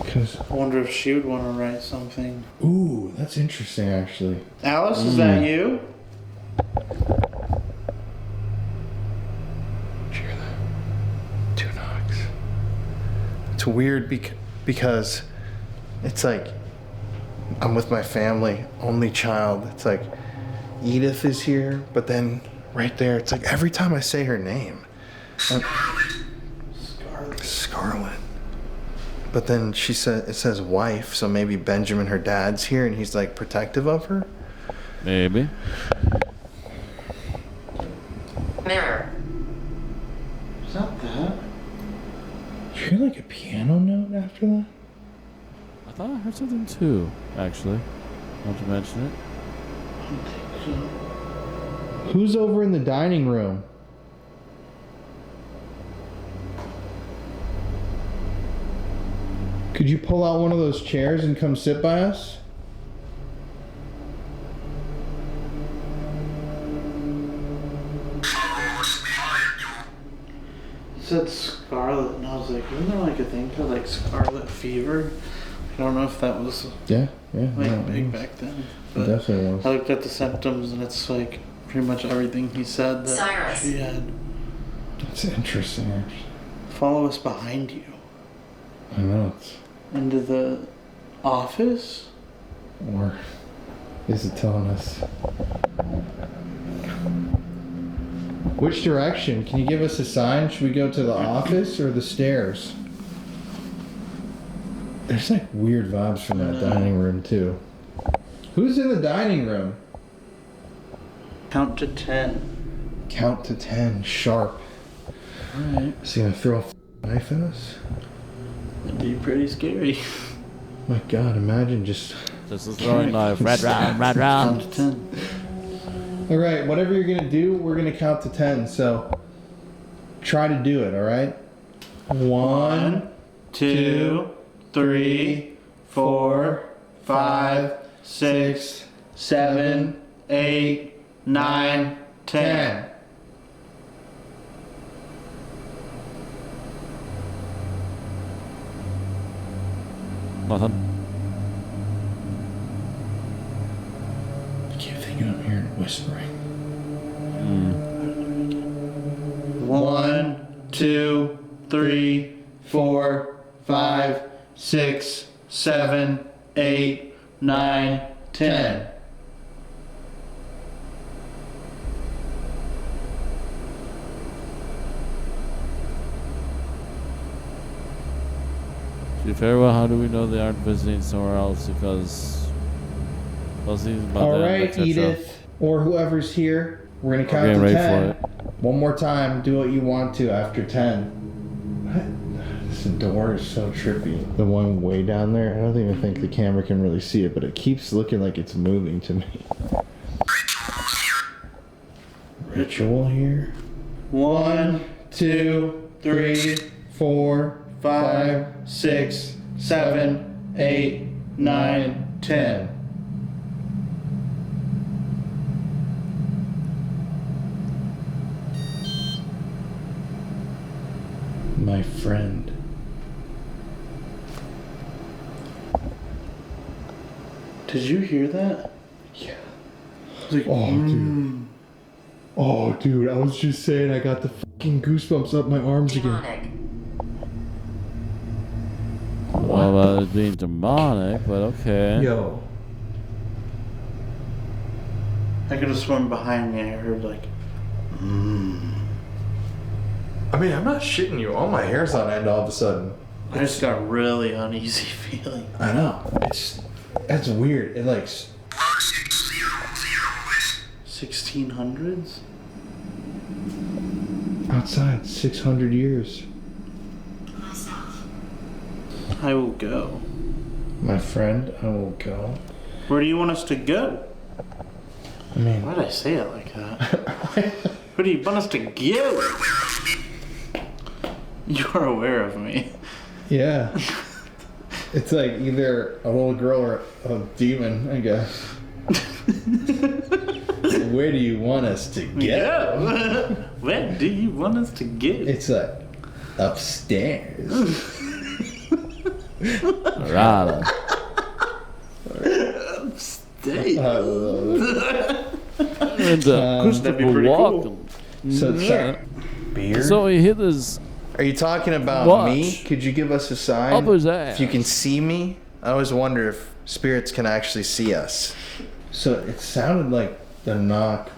Cause I wonder if she would want to write something. ooh, that's interesting actually. Alice, is that you? Hear that? 2 knocks. It's weird because it's like I'm with my family, only child. It's like Edith is here, but then right there, it's like every time I say her name, Scarlet. But then it says wife, so maybe Benjamin, her dad's here, and he's like protective of her. Maybe. Mirror. Is that that? You hear like a piano note after that? I thought I heard something too, actually. Not to mention it. I don't think so. Who's over in the dining room? Could you pull out one of those chairs and come sit by us? It said scarlet, and I was like, isn't there like a thing called like scarlet fever? I don't know if that was Yeah, like big back then. But definitely was. I looked at the symptoms, and it's like pretty much everything he said that Cyrus. she had. That's interesting, actually. Follow us behind you I know it's. into the office. Or is it telling us? Which direction? Can you give us a sign? Should we go to the office or the stairs? There's like weird vibes from that dining room too. Who's in the dining room? Count to 10. Count to 10, sharp. Alright. Is he gonna throw a knife at us? That'd be pretty scary. My God, imagine just. This is throwing knife. Red round, red Count round. to 10. All right, whatever you're gonna do, we're gonna count to 10. So try to do it. All right. 1, 2, 3, 4, 5, 6, 7, 8, 9, 10. Nothing. I keep thinking I'm hearing whispering. 1, 2, 3, 4, 5, 6, 7, 8, 9, 10. To be fair, well, how do we know they aren't visiting somewhere else? Because All right, Edith, or whoever's here, we're gonna count to 10. One more time. Do what you want to after 10. What? This door is so trippy. The one way down there, I don't even think the camera can really see it, but it keeps looking like it's moving to me. Ritual here. 1, 2, 3, 4, 5, 6, 7, 8, 9, 10. My friend. Did you hear that? Yeah. Like, Oh, dude. Oh, dude, I was just saying I got the fucking goosebumps up my arms again. Demonic. Well, it's being demonic, but okay. Yo. I could have sworn behind me. I heard like, I mean, I'm not shitting you. All my hair's on end all of a sudden. I just got a really uneasy feeling. I know. That's weird. It like 1600s? outside 600 years. I will go. My friend, I will go. Where do you want us to go? I mean, Why did I say it like that? Where do you want us to go? You are aware of me. yeah. It's like either a little girl or a demon, I guess. Where do you want us to go? Yeah. Where do you want us to go? It's like upstairs. Rada. Upstairs. And that'd be Christopher pretty Walken. cool. So it's Yeah. beer. So he hit his Are you talking about Watch. me? Could you give us a sign? up his ass. If you can see me? I always wonder if spirits can actually see us. So it sounded like the knock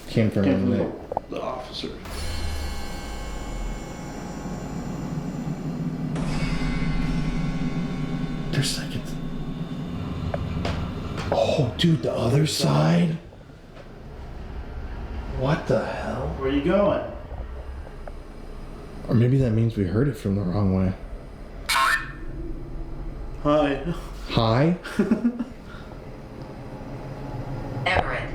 came from Came from the the officer. There's like it's... Oh, dude, the other side? What the hell? Where are you going? Or maybe that means we heard it from the wrong way. Hi. Hi? Everett.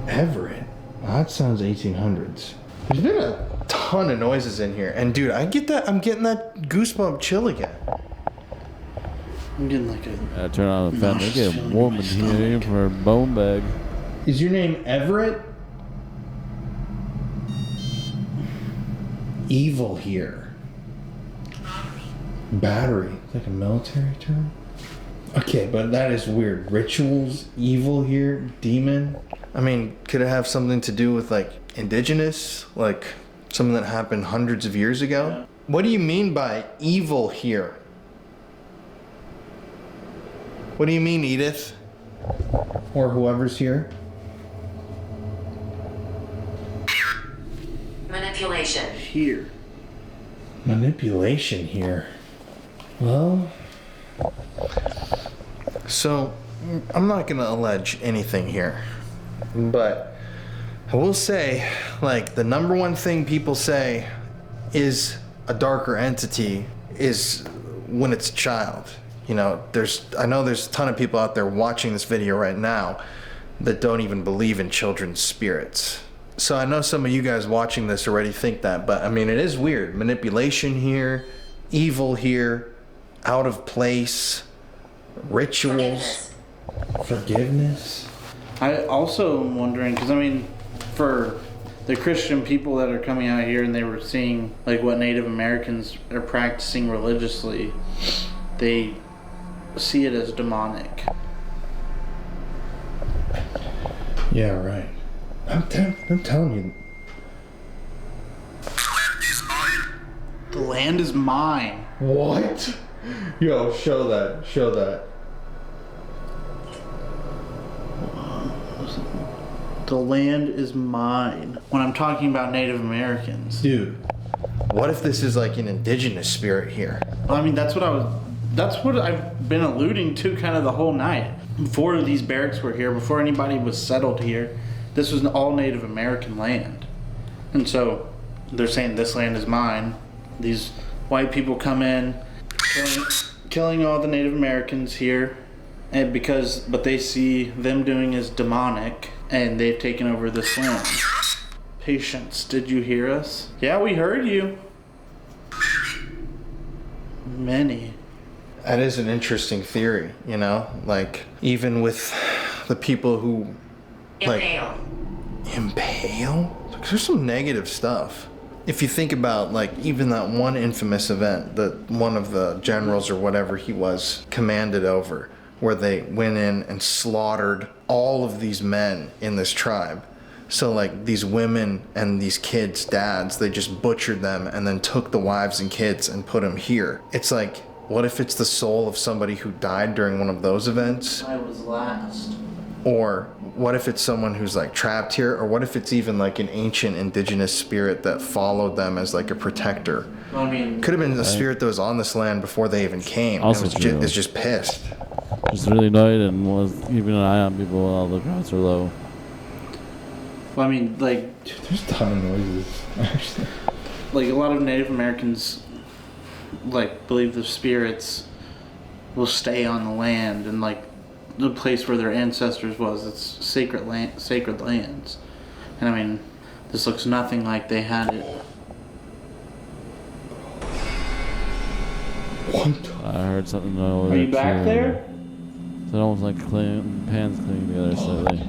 Everett? That sounds 1800s. There's been a ton of noises in here. And dude, I'm getting that goosebump chill again. I'm getting like a... Turn on the fan. They Nauseous get feeling warm in in my here for a bone bag. Is your name Everett? Evil here. Battery. Like a military term? Okay, but that is weird. Rituals, evil here, demon. I mean, could it have something to do with like indigenous? Like something that happened hundreds of years ago? Yeah. What do you mean by evil here? What do you mean, Edith? Or whoever's here. Manipulation. Here. Manipulation here. Well, So, I'm not gonna allege anything here, but I will say, like, the number one thing people say is a darker entity is when it's a child. You know, I know there's a ton of people out there watching this video right now that don't even believe in children's spirits. So I know some of you guys watching this already think that, but I mean, it is weird. Manipulation here, evil here, out of place, rituals. Forgiveness. forgiveness. I also am wondering, because I mean, for the Christian people that are coming out here and they were seeing like what Native Americans are practicing religiously, they see it as demonic. Yeah, right. I'm telling you. The land is mine. What? Yo, show that. Show that. The land is mine. When I'm talking about Native Americans. Dude. What if this is like an indigenous spirit here? Well, I mean, that's what I've been alluding to kind of the whole night. Before these barracks were here, before anybody was settled here, this was all Native American land. And so they're saying this land is mine. These white people come in, killing all the Native Americans here, and but they see them doing is demonic, and they've taken over this land. Patience, did you hear us? Yeah, we heard you. Many. That is an interesting theory, you know? Like, even with the people who, like, impale? Like, there's some negative stuff. If you think about, like, even that one infamous event that one of the generals or whatever he was commanded over, where they went in and slaughtered all of these men in this tribe. So, like, these women and these kids' dads, they just butchered them and then took the wives and kids and put them here. It's like, what if it's the soul of somebody who died during one of those events? I was last. Or what if it's someone who's like trapped here? Or what if it's even like an ancient indigenous spirit that followed them as like a protector? I mean, Could have been the spirit that was on this land before they even came. Also It's just pissed. Just really annoyed and was keeping an eye on people while the crowds are low. well, I mean, like, Dude, there's a ton of noises, actually. like a lot of Native Americans, like, believe the spirits will stay on the land and like the place where their ancestors was. It's sacred lands, and I mean, this looks nothing like they had it. I heard something over Are you back too. there? It's almost like pans clinging together slightly.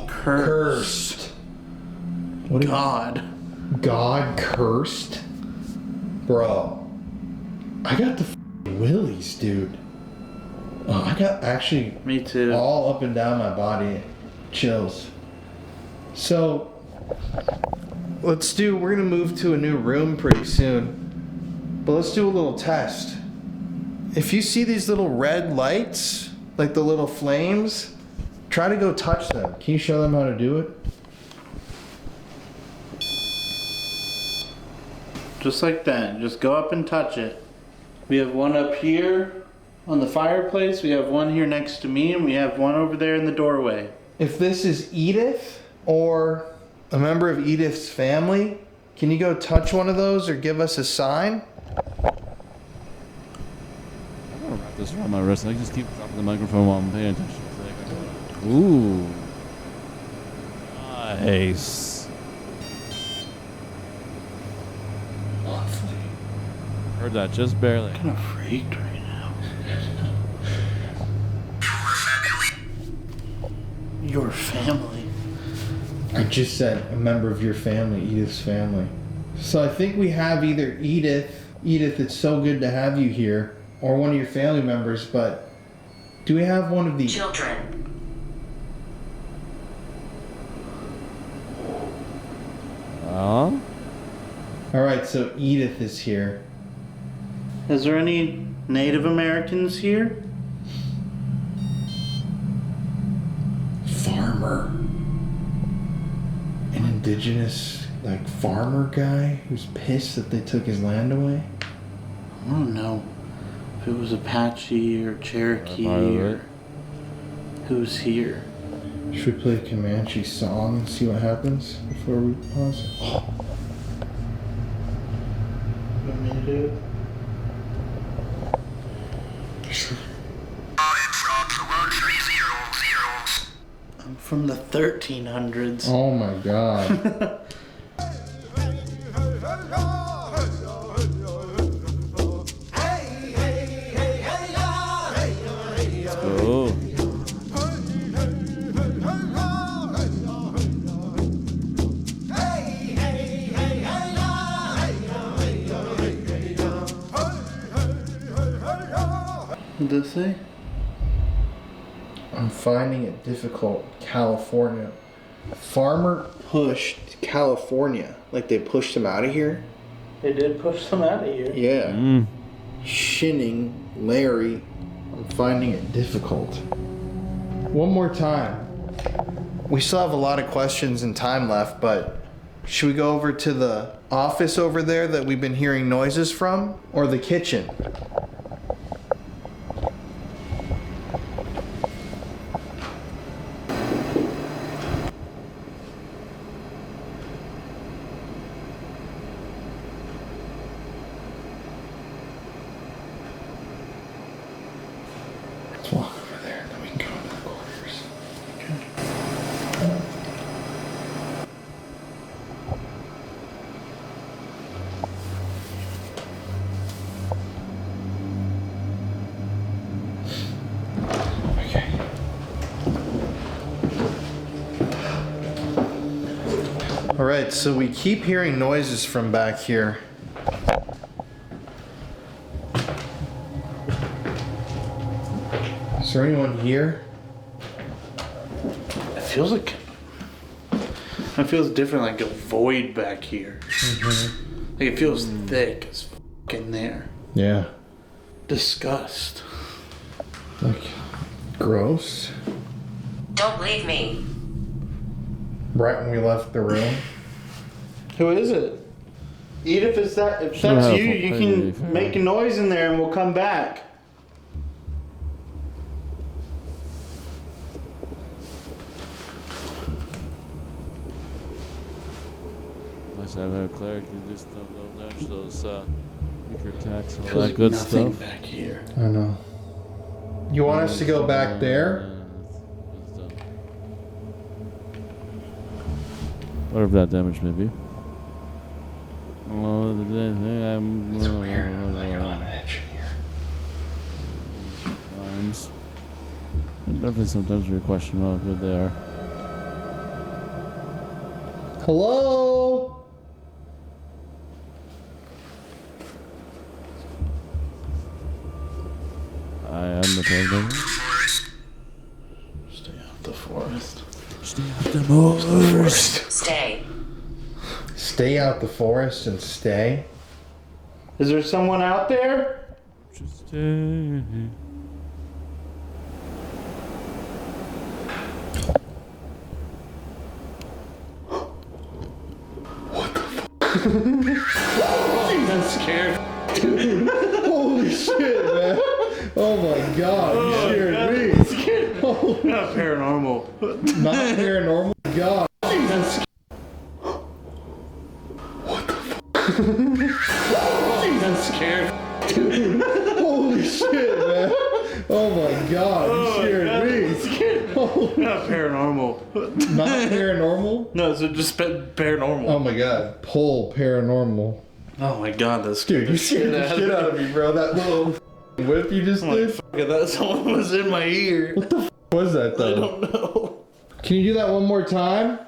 Cursed. What do you God. God cursed? Bro, I got the willies, dude. Oh, I got actually Me too. all up and down my body chills. So, we're gonna move to a new room pretty soon. But let's do a little test. If you see these little red lights, like the little flames, try to go touch them. Can you show them how to do it? Just like that. Just go up and touch it. We have one up here on the fireplace. We have one here next to me, and we have one over there in the doorway. If this is Edith or a member of Edith's family, can you go touch one of those or give us a sign? I'm gonna wrap this around my wrist. I just keep dropping the microphone while I'm paying attention. Ooh. Nice. Lovely. Heard that just barely. I'm kind of freaked right now. Your family. I just said a member of your family, Edith's family. So I think we have either Edith, it's so good to have you here, or one of your family members, but do we have one of the Children. Huh? Alright, so Edith is here. Is there any Native Americans here? Farmer. An indigenous, like, farmer guy who's pissed that they took his land away? I don't know if it was Apache or Cherokee Part of or it. who's here. Should we play a Comanche song and see what happens before we pause? Want me to do it? I'm from the 1300s. Oh my god. Oh. What did it say? I'm finding it difficult. California. Farmer pushed California. Like they pushed him out of here? They did push them out of here. Yeah. Shinning Larry. I'm finding it difficult. One more time. We still have a lot of questions and time left, but should we go over to the office over there that we've been hearing noises from? Or the kitchen? Let's walk over there and then we can go into the quarters. Okay. All right, so we keep hearing noises from back here. Is there anyone here? It feels like It feels different, like a void back here. Like it feels thick as fuck in there. Yeah. Disgust. Like, gross. Don't leave me. Right when we left the room. Who is it? Edith, if that's you, you can make a noise in there and we'll come back. Nice to have a cleric who just don't dodge those weaker attacks and all that good Nothing stuff. back here. I know. You want us to go back there? Whatever that damage may be. Oh, the thing It's weird. Like you're on an edge in here. Times. Definitely sometimes we question how good they are. Hello? I am the president. Stay out the forest. Stay out the forest. Stay. Stay out the forest and stay? Is there someone out there? Just stay. I'm scared. Holy shit, man. Oh my god, you scared me. Not paranormal. Not paranormal? God. I'm scared. Holy shit, man. Oh my god, you scared me. Not paranormal. Not paranormal? No, so just paranormal. Oh my god. Pull paranormal. Oh my god, that's Dude, you scared the shit out of me, bro. That little whip you just I'm like, did? fuck it, that someone was in my ear. What the f was that, though? I don't know. Can you do that one more time?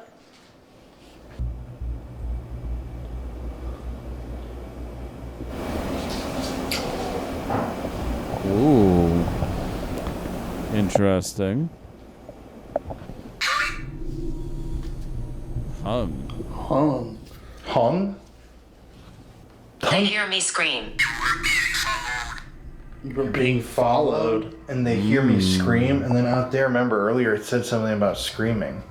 Ooh. Interesting. Hung. Hung? They hear me scream. You were being followed. And they hear me scream, and then out there, remember earlier it said something about screaming.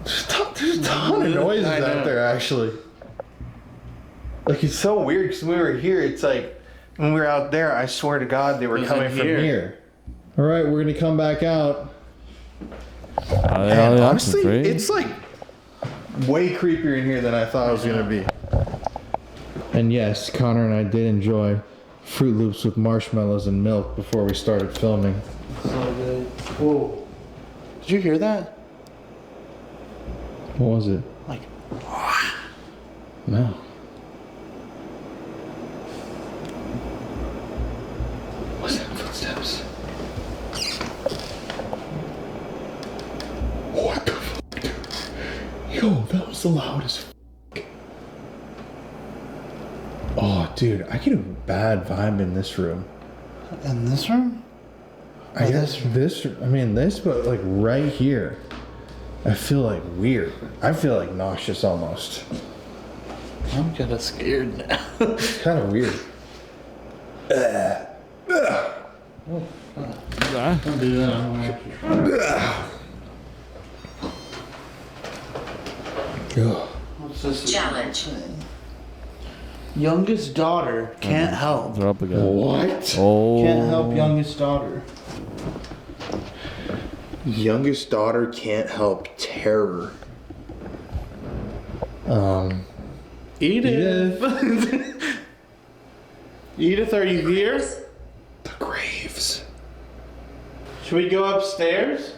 There's a ton of noises I know. out there, actually. Like, it's so weird, because when we were here, it's like, when we were out there, I swear to God, they were was coming in from here. here. Alright, we're gonna come back out. And And honestly, it's like way creepier in here than I thought it was gonna be. And yes, Connor and I did enjoy Fruit Loops with marshmallows and milk before we started filming. So good. Whoa. Did you hear that? What was it? Like, No. What's that? Footsteps. What the fuck, dude? Yo, that was the loudest fuck. Oh, dude, I get a bad vibe in this room. in this room? I guess this, but like right here. I feel like weird. I feel like nauseous almost. I'm kind of scared now. It's kind of weird. Don't do that. Ugh. What's this? Challenge. Youngest daughter can't help. They're up again. What? Oh. Can't help youngest daughter. Youngest daughter can't help terror. Edith. Edith, are you here? The graves. Should we go upstairs?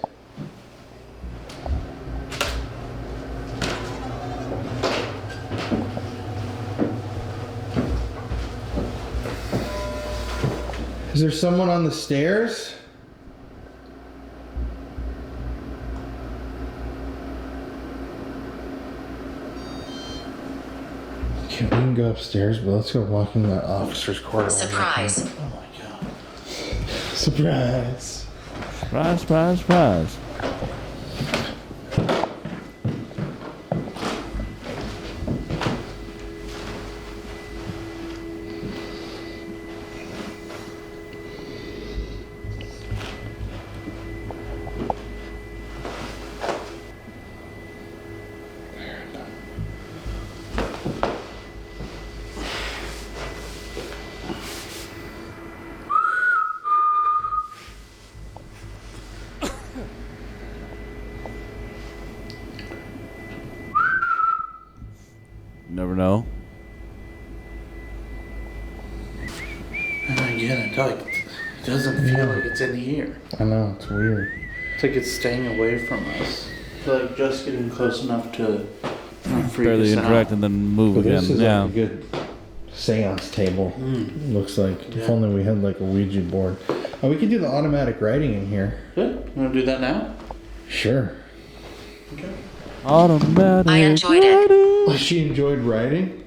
Is there someone on the stairs? Okay, we can go upstairs, but let's go walk in the officer's quarter. Surprise. Oh my god. Surprise. Surprise, surprise, surprise. never know. And again, it doesn't feel like it's in here. I know, it's weird. It's like it's staying away from us. It's like just getting close enough to freak Barely us interact out. and then move But again. this is Yeah. like a good seance table. Looks like. If only we had like a Ouija board. Oh, we could do the automatic writing in here. Good. You want to do that now? Sure. Okay. Automatic. I enjoyed it. Oh, she enjoyed writing?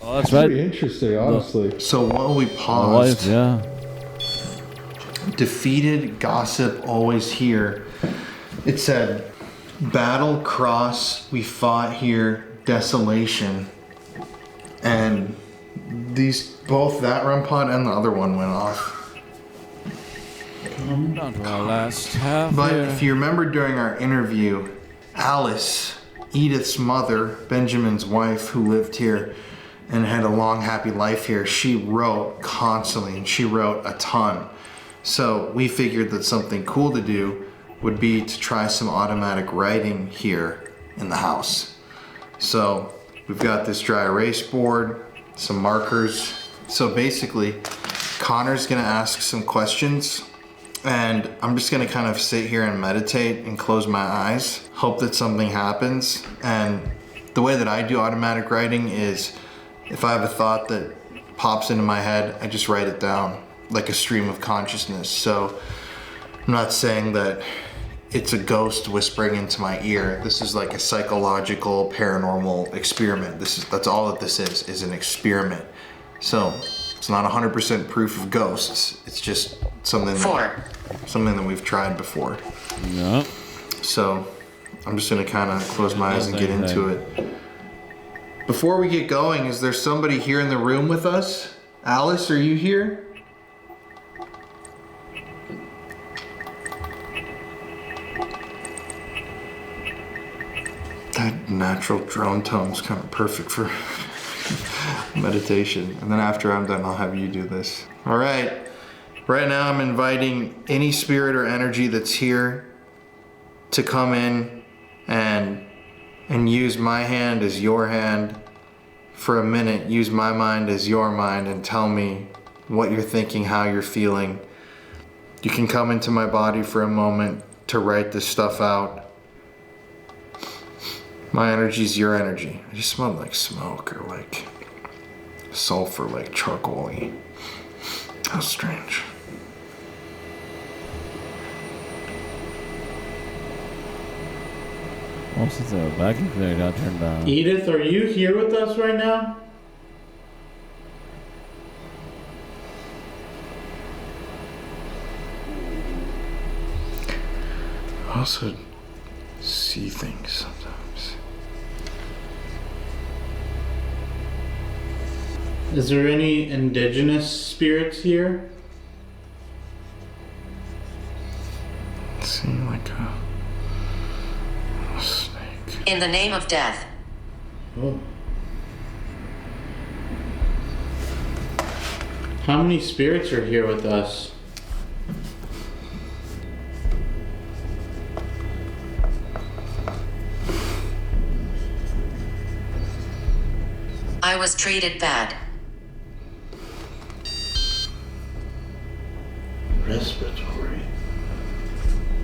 Oh, that's Pretty right. interesting, honestly. So while we My paused, wife, yeah. Defeated gossip always here. It said, battle cross, we fought here, desolation. And these, both that REM pod and the other one went off. Down to our last half. But here. if you remember during our interview, Alice, Edith's mother, Benjamin's wife who lived here and had a long happy life here, she wrote constantly and she wrote a ton. So we figured that something cool to do would be to try some automatic writing here in the house. So we've got this dry erase board, some markers. So basically, Connor's gonna ask some questions and I'm just gonna kind of sit here and meditate and close my eyes, hope that something happens. And the way that I do automatic writing is if I have a thought that pops into my head, I just write it down like a stream of consciousness. So I'm not saying that it's a ghost whispering into my ear. This is like a psychological paranormal experiment. That's all that this is an experiment. So it's not 100% proof of ghosts. It's just something that we've tried before. Yeah. So I'm just gonna kind of close my eyes and get into it. Before we get going, is there somebody here in the room with us? Alice, are you here? That natural drone tone is kind of perfect for meditation. And then after I'm done, I'll have you do this. All right. Right now I'm inviting any spirit or energy that's here to come in and use my hand as your hand for a minute. Use my mind as your mind and tell me what you're thinking, how you're feeling. You can come into my body for a moment to write this stuff out. My energy is your energy. I just smell like smoke or like sulfur, like charcoal-y. How strange. Oh, since the vacuum cleaner got turned on. Edith, are you here with us right now? I also see things sometimes. Is there any indigenous spirits here? See like a snake. In the name of death. Oh. How many spirits are here with us? I was treated bad. Respiratory.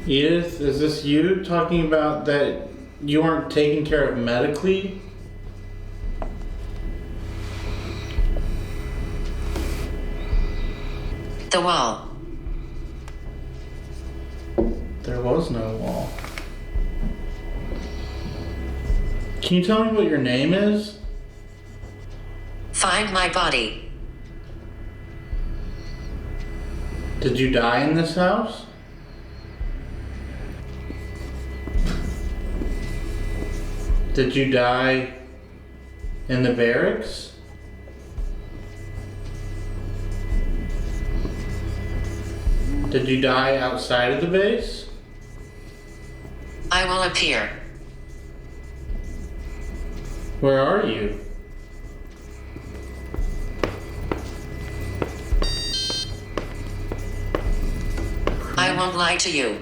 Edith, is this you talking about that you weren't taken care of medically? The wall. There was no wall. Can you tell me what your name is? Find my body. Did you die in this house? Did you die in the barracks? Did you die outside of the base? I will appear. Where are you? I won't lie to you.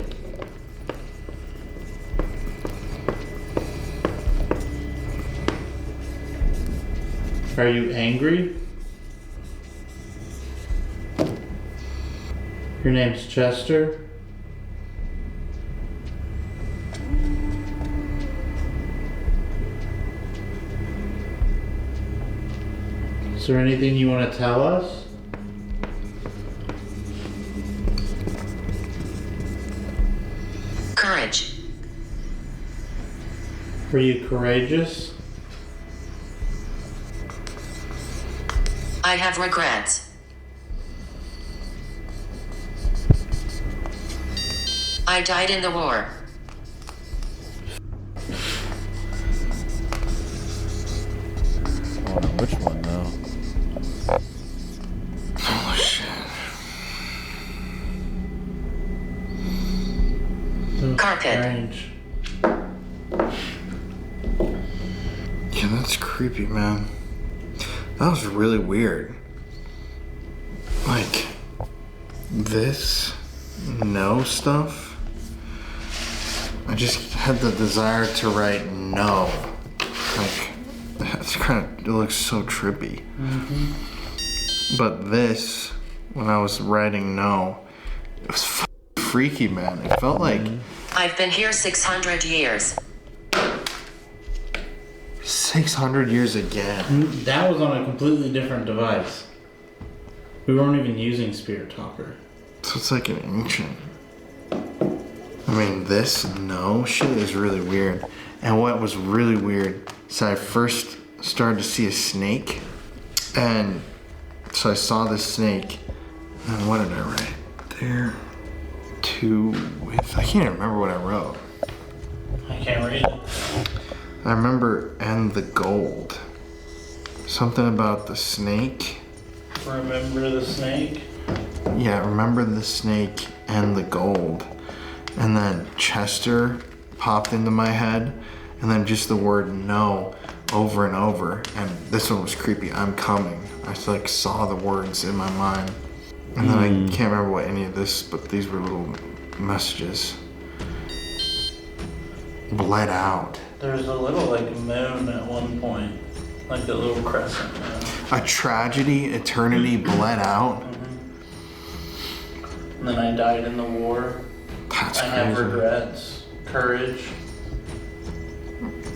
Are you angry? Your name's Chester? Is there anything you want to tell us? Courage. Were you courageous? I have regrets. I died in the war. Oh, which one now? Oh, shit. So Carpet. strange. Yeah, that's creepy, man. That was really weird. Like, this no stuff. I just had the desire to write no. Like, that's it looks so trippy. But this, when I was writing no, it was freaky, man. It felt like I've been here 600 years. 600 years again. That was on a completely different device. We weren't even using Spirit Talker. So it's like an ancient. I mean, this no shit is really weird. And what was really weird is I first started to see a snake. And so I saw this snake. And what did I write? There to with. I can't even remember what I wrote. I can't read it. I remember and the gold. Something about the snake. Remember the snake? Yeah, remember the snake and the gold. And then Chester popped into my head. And then just the word no over and over. And this one was creepy. I'm coming. I like saw the words in my mind. And then I can't remember what any of this, but these were little messages. Bled out. There's a little like moon at one point. Like a little crescent moon. A tragedy, eternity bled out. And then I died in the war. That's I have crazy. regrets. Courage.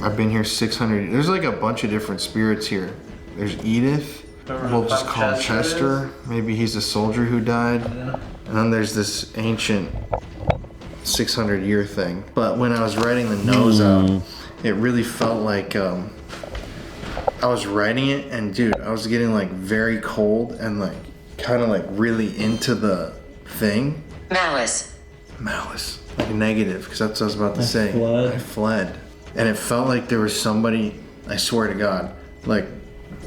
I've been here 600. There's like a bunch of different spirits here. There's Edith. Remember We'll who just call him Chester. Maybe he's a soldier who died. Yeah. And then there's this ancient 600-year thing. But when I was writing the nose out, it really felt like I was writing it, and dude, I was getting like very cold and like kind of like really into the thing. Malice. Malice, like negative, because that's what I was about to say. fled. I fled, and it felt like there was somebody. I swear to God, like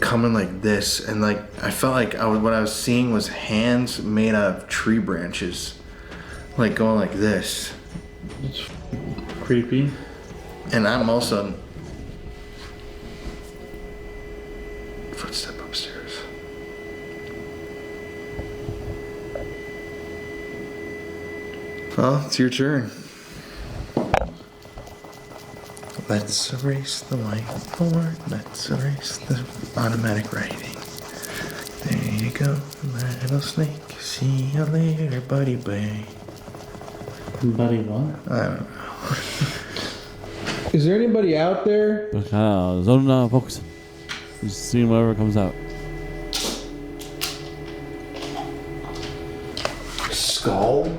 coming like this, and like I felt like what I was seeing was hands made out of tree branches, like going like this. It's creepy. And I'm also footstep upstairs. Well, it's your turn. Let's erase the whiteboard. Let's erase the automatic writing. There you go, little snake. See you later, buddy boy. Buddy what? I don't know. Is there anybody out there? But kind of zoning out, focusing. Just seeing whatever comes out. Skull?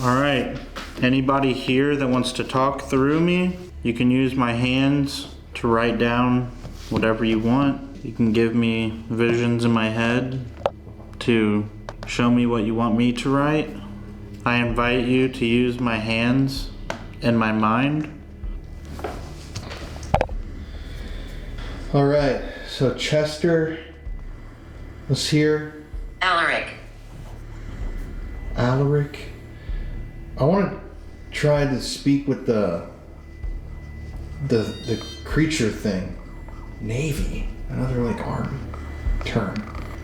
All right. Anybody here that wants to talk through me, you can use my hands to write down whatever you want. You can give me visions in my head to show me what you want me to write. I invite you to use my hands and my mind. All right, so Chester was here. Alaric. Alaric. I want to try to speak with the creature thing. Navy. Another like army term.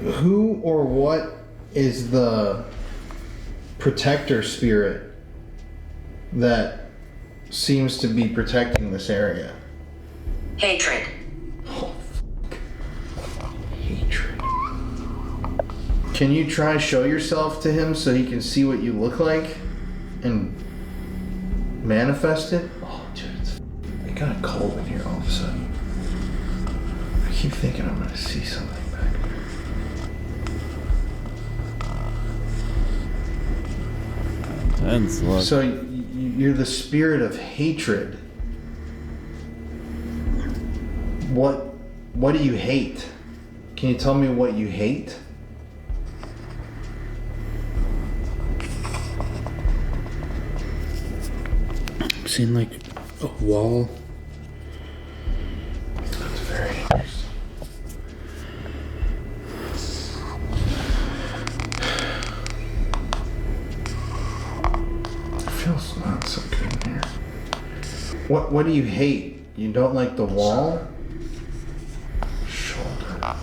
Who or what is the protector spirit that seems to be protecting this area? Hatred. Can you try show yourself to him so he can see what you look like and manifest it? Oh, dude, it got cold in here all of a sudden. I keep thinking I'm gonna see something back there. Intense look. So you're the spirit of hatred. What do you hate? Can you tell me what you hate? I'm seeing like a wall. That's very interesting. It feels not so good in here. What do you hate? You don't like the wall? Shoulder.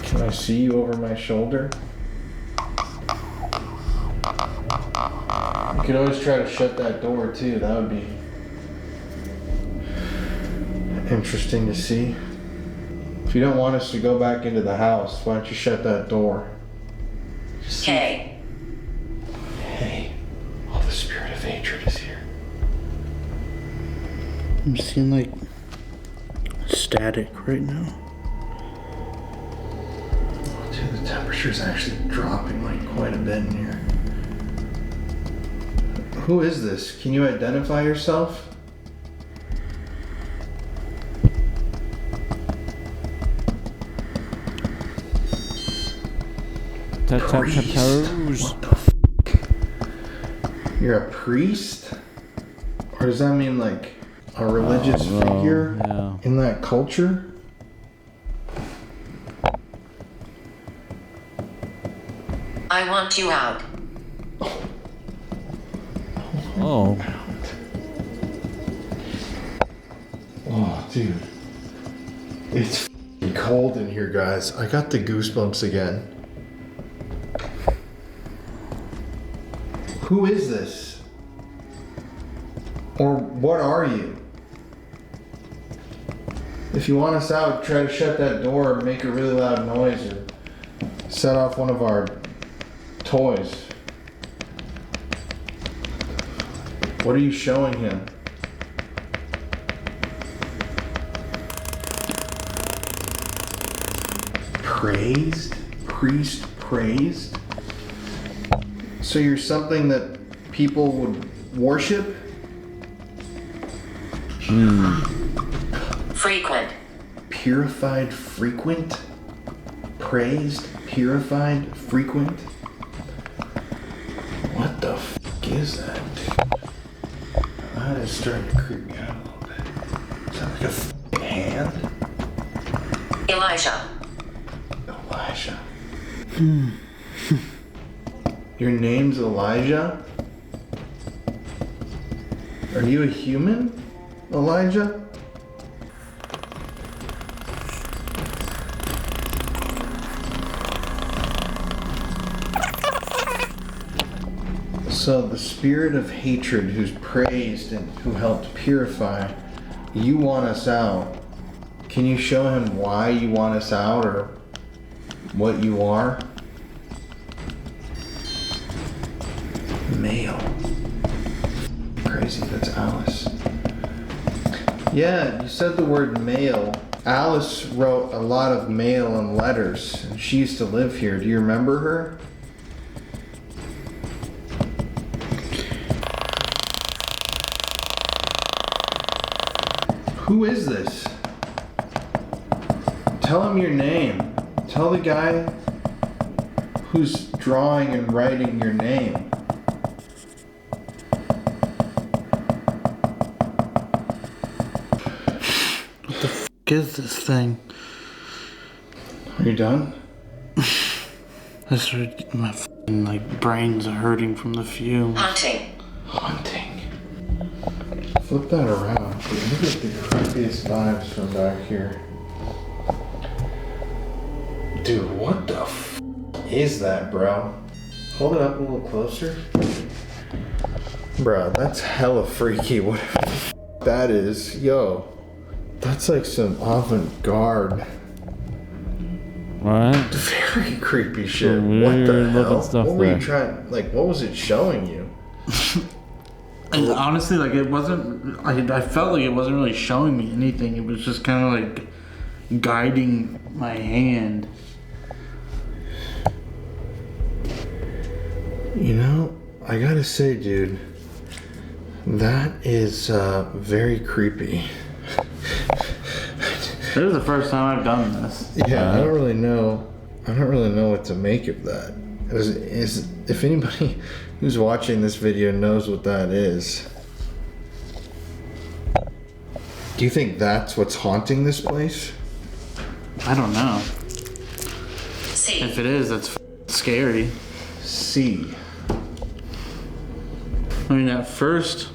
Can I see you over my shoulder? You could always try to shut that door too. That would be interesting to see. If you don't want us to go back into the house, why don't you shut that door? K. Hey, all the spirit of hatred is here. I'm seeing like static right now. Oh, dude, the temperature's actually dropping like quite a bit in here. Who is this? Can you identify yourself? What the f***? You're a priest? Or does that mean like a religious figure in that culture? I want you out. Oh. Oh, dude. It's f***ing cold in here, guys. I got the goosebumps again. Who is this? Or what are you? If you want us out, try to shut that door or make a really loud noise or set off one of our toys. What are you showing him? Praised? Priest praised? So you're something that people would worship? Frequent. Purified frequent? Praised? Purified frequent? What the f*** is that, dude? That is starting to creep me out a little bit. Is that like a f***ing hand? Elijah. Elijah. Your name's Elijah? Are you a human, Elijah? So the spirit of hatred who's praised and who helped purify, you want us out. Can you show him why you want us out or what you are? Male. Crazy, that's Alice. Yeah, you said the word mail. Alice wrote a lot of mail and letters. And she used to live here. Do you remember her? Who is this? Tell him your name. Tell the guy who's drawing and writing your name. What the f*** is this thing? Are you done? I started, my f***ing like brains are hurting from the fumes. Hunting. Haunting. Flip that around. Dude, look at the creepiest vibes from back here. Dude, what the f is that, bro? Hold it up a little closer. Bro, that's hella freaky. What the f that is? Yo, that's like some avant-garde Right? Very creepy shit. Some What the weird looking hell? stuff What were there. you trying? Like, what was it showing you? And honestly, like it wasn't. I felt like it wasn't really showing me anything. It was just kind of like guiding my hand. You know, I gotta say, dude, that is very creepy. This is the first time I've done this. Yeah, I don't really know. I don't really know what to make of that. If anybody who's watching this video knows what that is, do you think that's what's haunting this place? I don't know. C. If it is, that's scary. C. I mean, at first,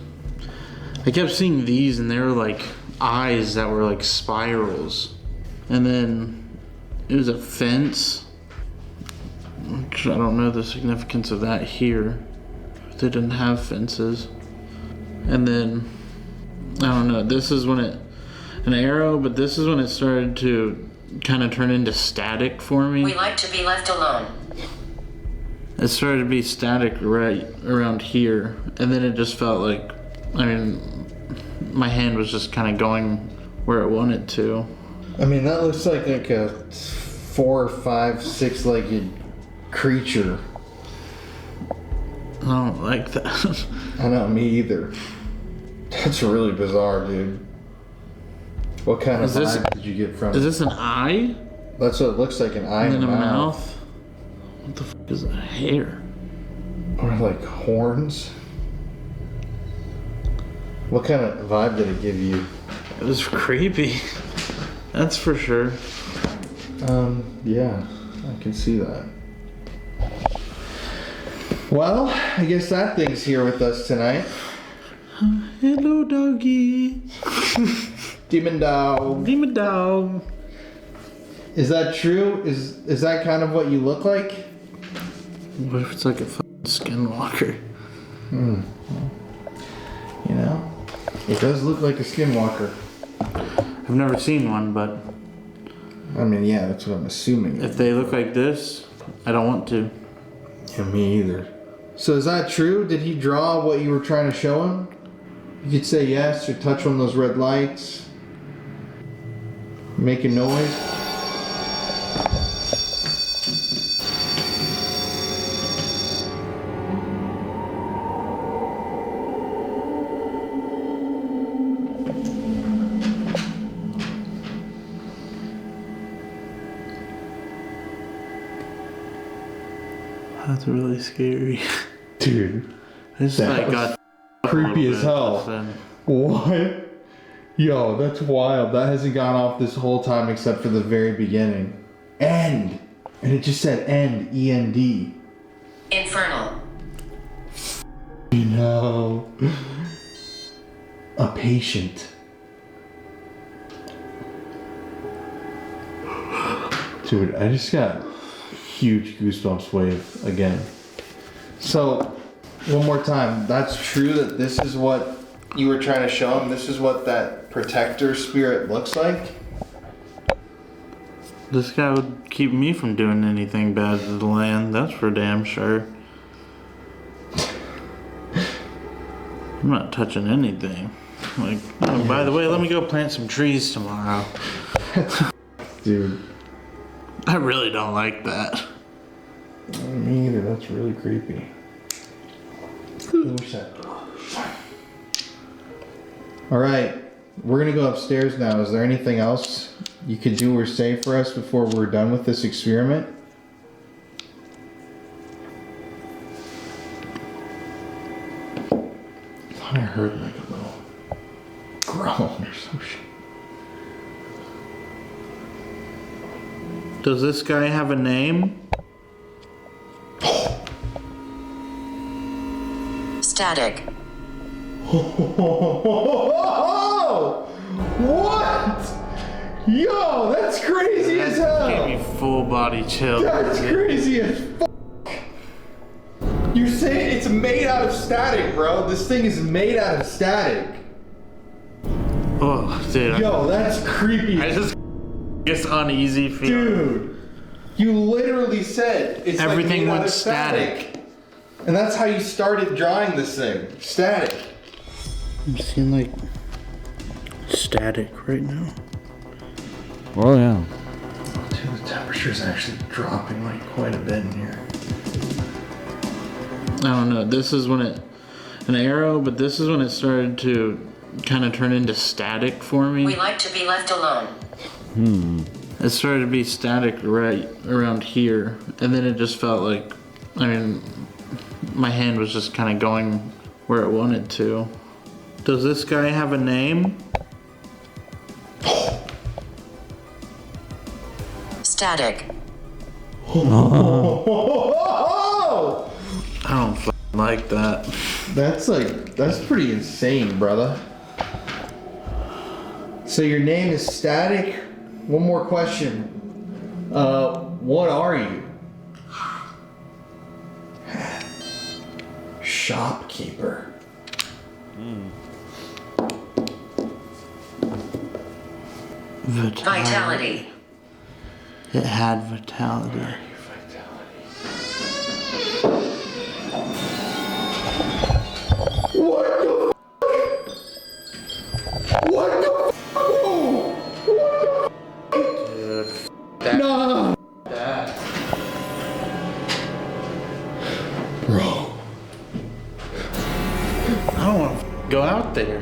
I kept seeing these, and they were like eyes that were like spirals, and then it was a fence. Which I don't know the significance of that here. They didn't have fences. And then I don't know. This is when an arrow, but this is when it started to kind of turn into static for me. We like to be left alone. It started to be static right around here, and then it just felt like, I mean, my hand was just kind of going where it wanted to. I mean, that looks like a 4, 5, 6-legged creature. I don't like that. I know, me either. That's really bizarre, dude. What kind of vibe did you get from Is it? this an eye? That's what it looks like, an eye And and then a a mouth. mouth? What the fuck is that? Hair? Or like horns. What kind of vibe did it give you? It was creepy. That's for sure. Yeah, I can see that. Well, I guess that thing's here with us tonight. Hello, doggy. Demon dog. Demon dog. Is that true? Is that kind of what you look like? What if it's like a fucking skinwalker? You know, it does look like a skinwalker. I've never seen one, but I mean, yeah, that's what I'm assuming. if they look like this, I don't want to. Yeah, me either. So is that true? Did he draw what you were trying to show him? You could say yes or touch one of those red lights. Make a noise. That's really scary. Dude, This That like was got creepy a as little hell. bit, then. what? Yo, that's wild. That hasn't gone off this whole time except for the very beginning. End. And it just said end, E-N-D. Infernal. You know, a patient. Dude, I just got huge goosebumps wave again. So, one more time. That's true that this is what you were trying to show him? This is what that protector spirit looks like? This guy would keep me from doing anything bad to the land, that's for damn sure. I'm not touching anything. Like, oh, by the way, let me go plant some trees tomorrow. Dude. I really don't like that. Me either. That's really creepy. Alright. We're gonna go upstairs now. Is there anything else you could do or say for us before we're done with this experiment? I thought I heard like a little groan or some shit. Does this guy have a name? Static. What? Yo, that's crazy as hell. Gave me full body chill. That's crazy as fuck. You're saying it's made out of static, bro. This thing is made out of static. Oh, dude. Yo, that's creepy. I just get uneasy feeling. Dude. You literally said it's everything like went static. And that's how you started drawing this thing. Static. I'm seeing like static right now. Oh yeah. Dude, the temperature's actually dropping like quite a bit in here. I don't know. This is when an arrow, but this is when it started to kind of turn into static for me. We like to be left alone. It started to be static right around here, and then it just felt like, I mean, my hand was just kind of going where it wanted to. Does this guy have a name? Static. I don't like that. That's pretty insane, brother. So your name is Static. One more question. What are you? Shopkeeper. Vitality. It had vitality. I don't want to go out there.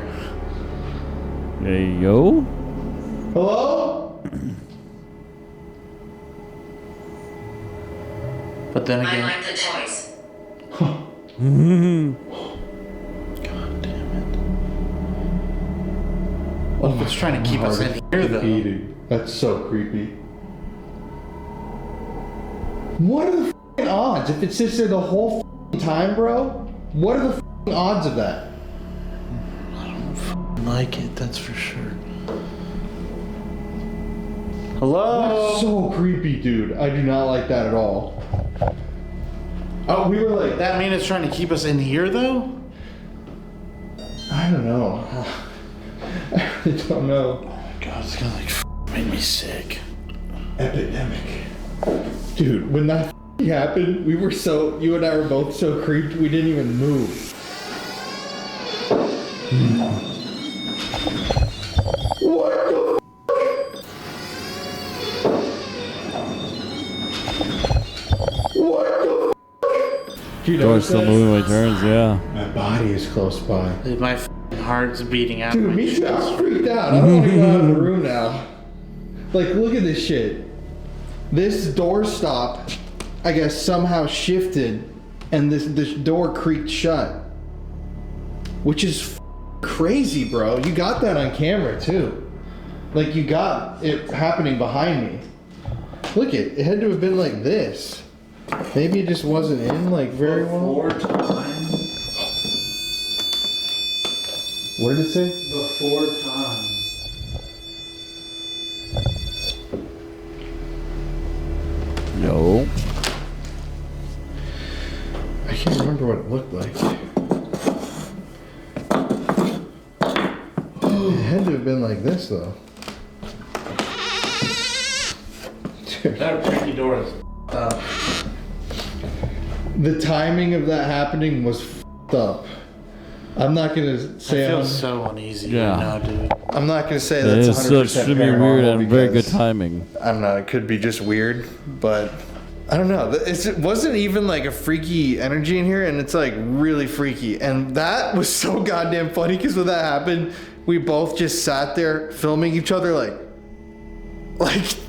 Hey yo. Hello? But then I again, like the choice. God damn it. What if it's trying to keep us in here though? Eating. That's so creepy. What are the f***ing odds? If it sits there the whole f***ing time, bro, what are the f***ing odds of that? Like it, that's for sure. Hello? That's so creepy, dude. I do not like that at all. Oh, we were like... That mean it's trying to keep us in here though? I don't know. I really don't know. Oh my god, it's gonna like make me sick. Epidemic. Dude, when that happened, we were so... You and I were both so creeped, we didn't even move. What the What the Dude, Door's still moving when it turns, yeah. My body is close by. My heart's beating out. Dude, my me too. chest. I'm freaked out. I don't want to go out of the room now. Like, look at this shit. This door stop, I guess, somehow shifted, and this door creaked shut. Which is crazy, bro. You got that on camera, too. Like, you got it happening behind me. Look, it had to have been like this. Maybe it just wasn't in, like, very well. Before time. What did it say? Before time. Yo. I can't remember what it looked like. It had to have been like this, though. That creaky door is up. The timing of that happening was f***ed up. I'm not gonna say I feel so uneasy Yeah. right now, dude. I'm not gonna say It that's is 100% so extremely weird paranormal and very good because- timing. I don't know. It could be just weird, but I don't know. It wasn't even like a freaky energy in here, and it's like really freaky. And that was so goddamn funny because when that happened, we both just sat there filming each other, like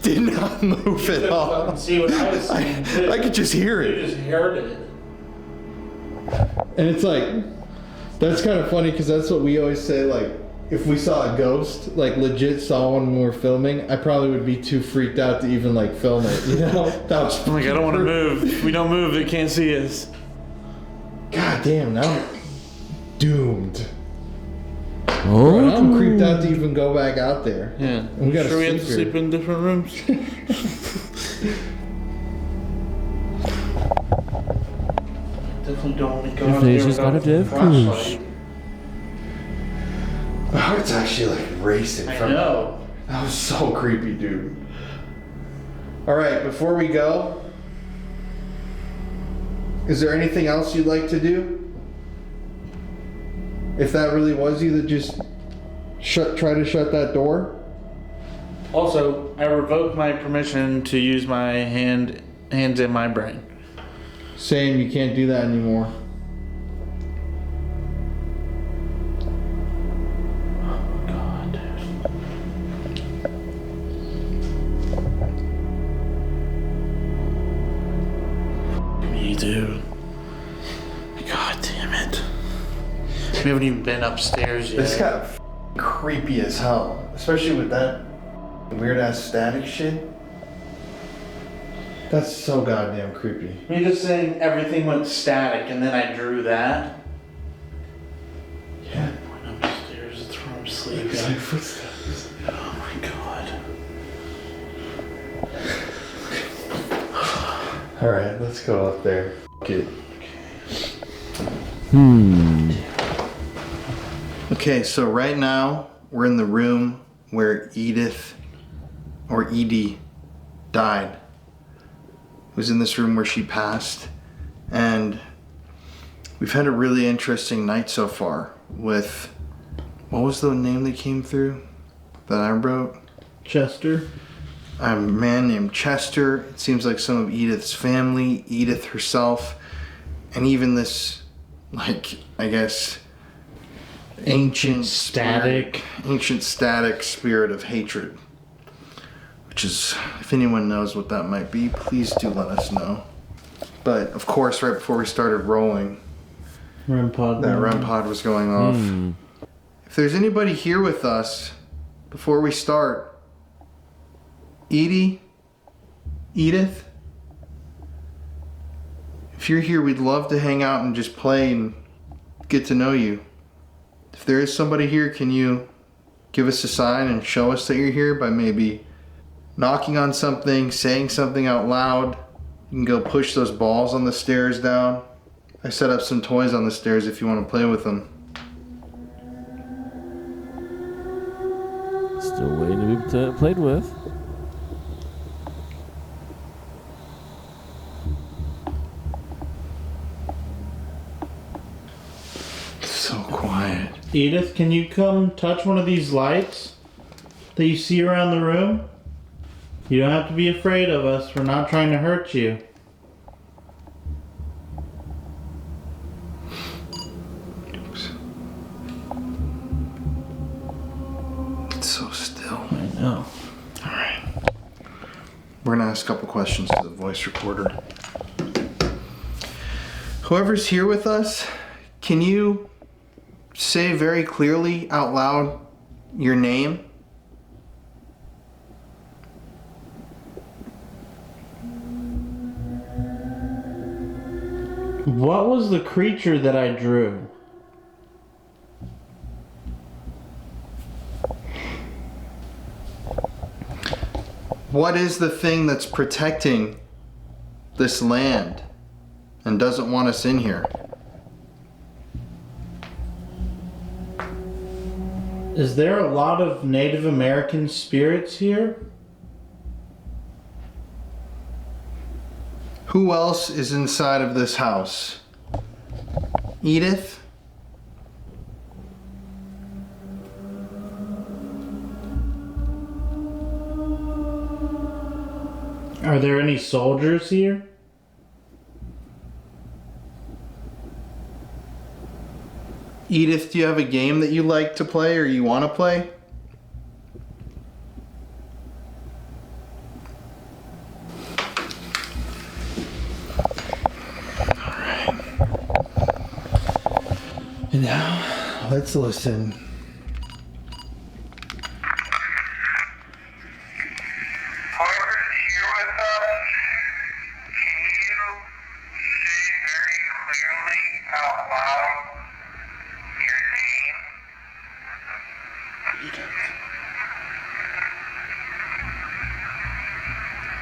did not move at all. See what I was saying. I could just hear You it, just heard it. and it's like that's kind of funny because that's what we always say. Like if we saw a ghost, like legit saw one when we were filming, I probably would be too freaked out to even like film it. You know, that was I'm like, I don't want to move. If we don't move, they can't see us. God damn, now I'm doomed. Oh, Bro, I'm creeped out to even go back out there. Yeah. We gotta sure we have to sleep sleep here. in different rooms. Definitely don't want to go Your out face there has got a without dev flashlight. My heart's actually like racing I from know. That was so creepy, dude. Alright, before we go, is there anything else you'd like to do? If that really was you, that just try to shut that door? Also, I revoke my permission to use my hands in my brain. Saying you can't do that anymore. God. Me, dude. God damn it. We haven't even been upstairs yet. This got creepy as hell. Especially with that weird ass static shit. That's so goddamn creepy. Me just saying everything went static and then I drew that. Yeah. Went upstairs, it's where I'm sleeping. It's like footsteps. Oh my god. Alright, let's go up there. Fuck it. Okay, so right now we're in the room where Edith or Edie died. It was in this room where she passed, and we've had a really interesting night so far with, what was the name that came through that I wrote? Chester? A man named Chester. It seems like some of Edith's family, Edith herself, and even this, like, I guess, ancient static spirit of hatred. Which is, if anyone knows what that might be, please do let us know. But of course, right before we started rolling, REM pod. that REM pod was going off. If there's anybody here with us before we start, Edith, if you're here, we'd love to hang out and just play and get to know you. If there is somebody here, can you give us a sign and show us that you're here by maybe knocking on something, saying something out loud? You can go push those balls on the stairs down. I set up some toys on the stairs if you want to play with them. Still waiting to be played with. It's so quiet. Edith, can you come touch one of these lights that you see around the room? You don't have to be afraid of us. We're not trying to hurt you. Oops. It's so still. I know. Alright. We're gonna ask a couple questions to the voice recorder. Whoever's here with us, can you say very clearly out loud your name? What was the creature that I drew? What is the thing that's protecting this land and doesn't want us in here? Is there a lot of Native American spirits here? Who else is inside of this house? Edith? Are there any soldiers here? Edith, do you have a game that you like to play or you want to play? And now, let's listen.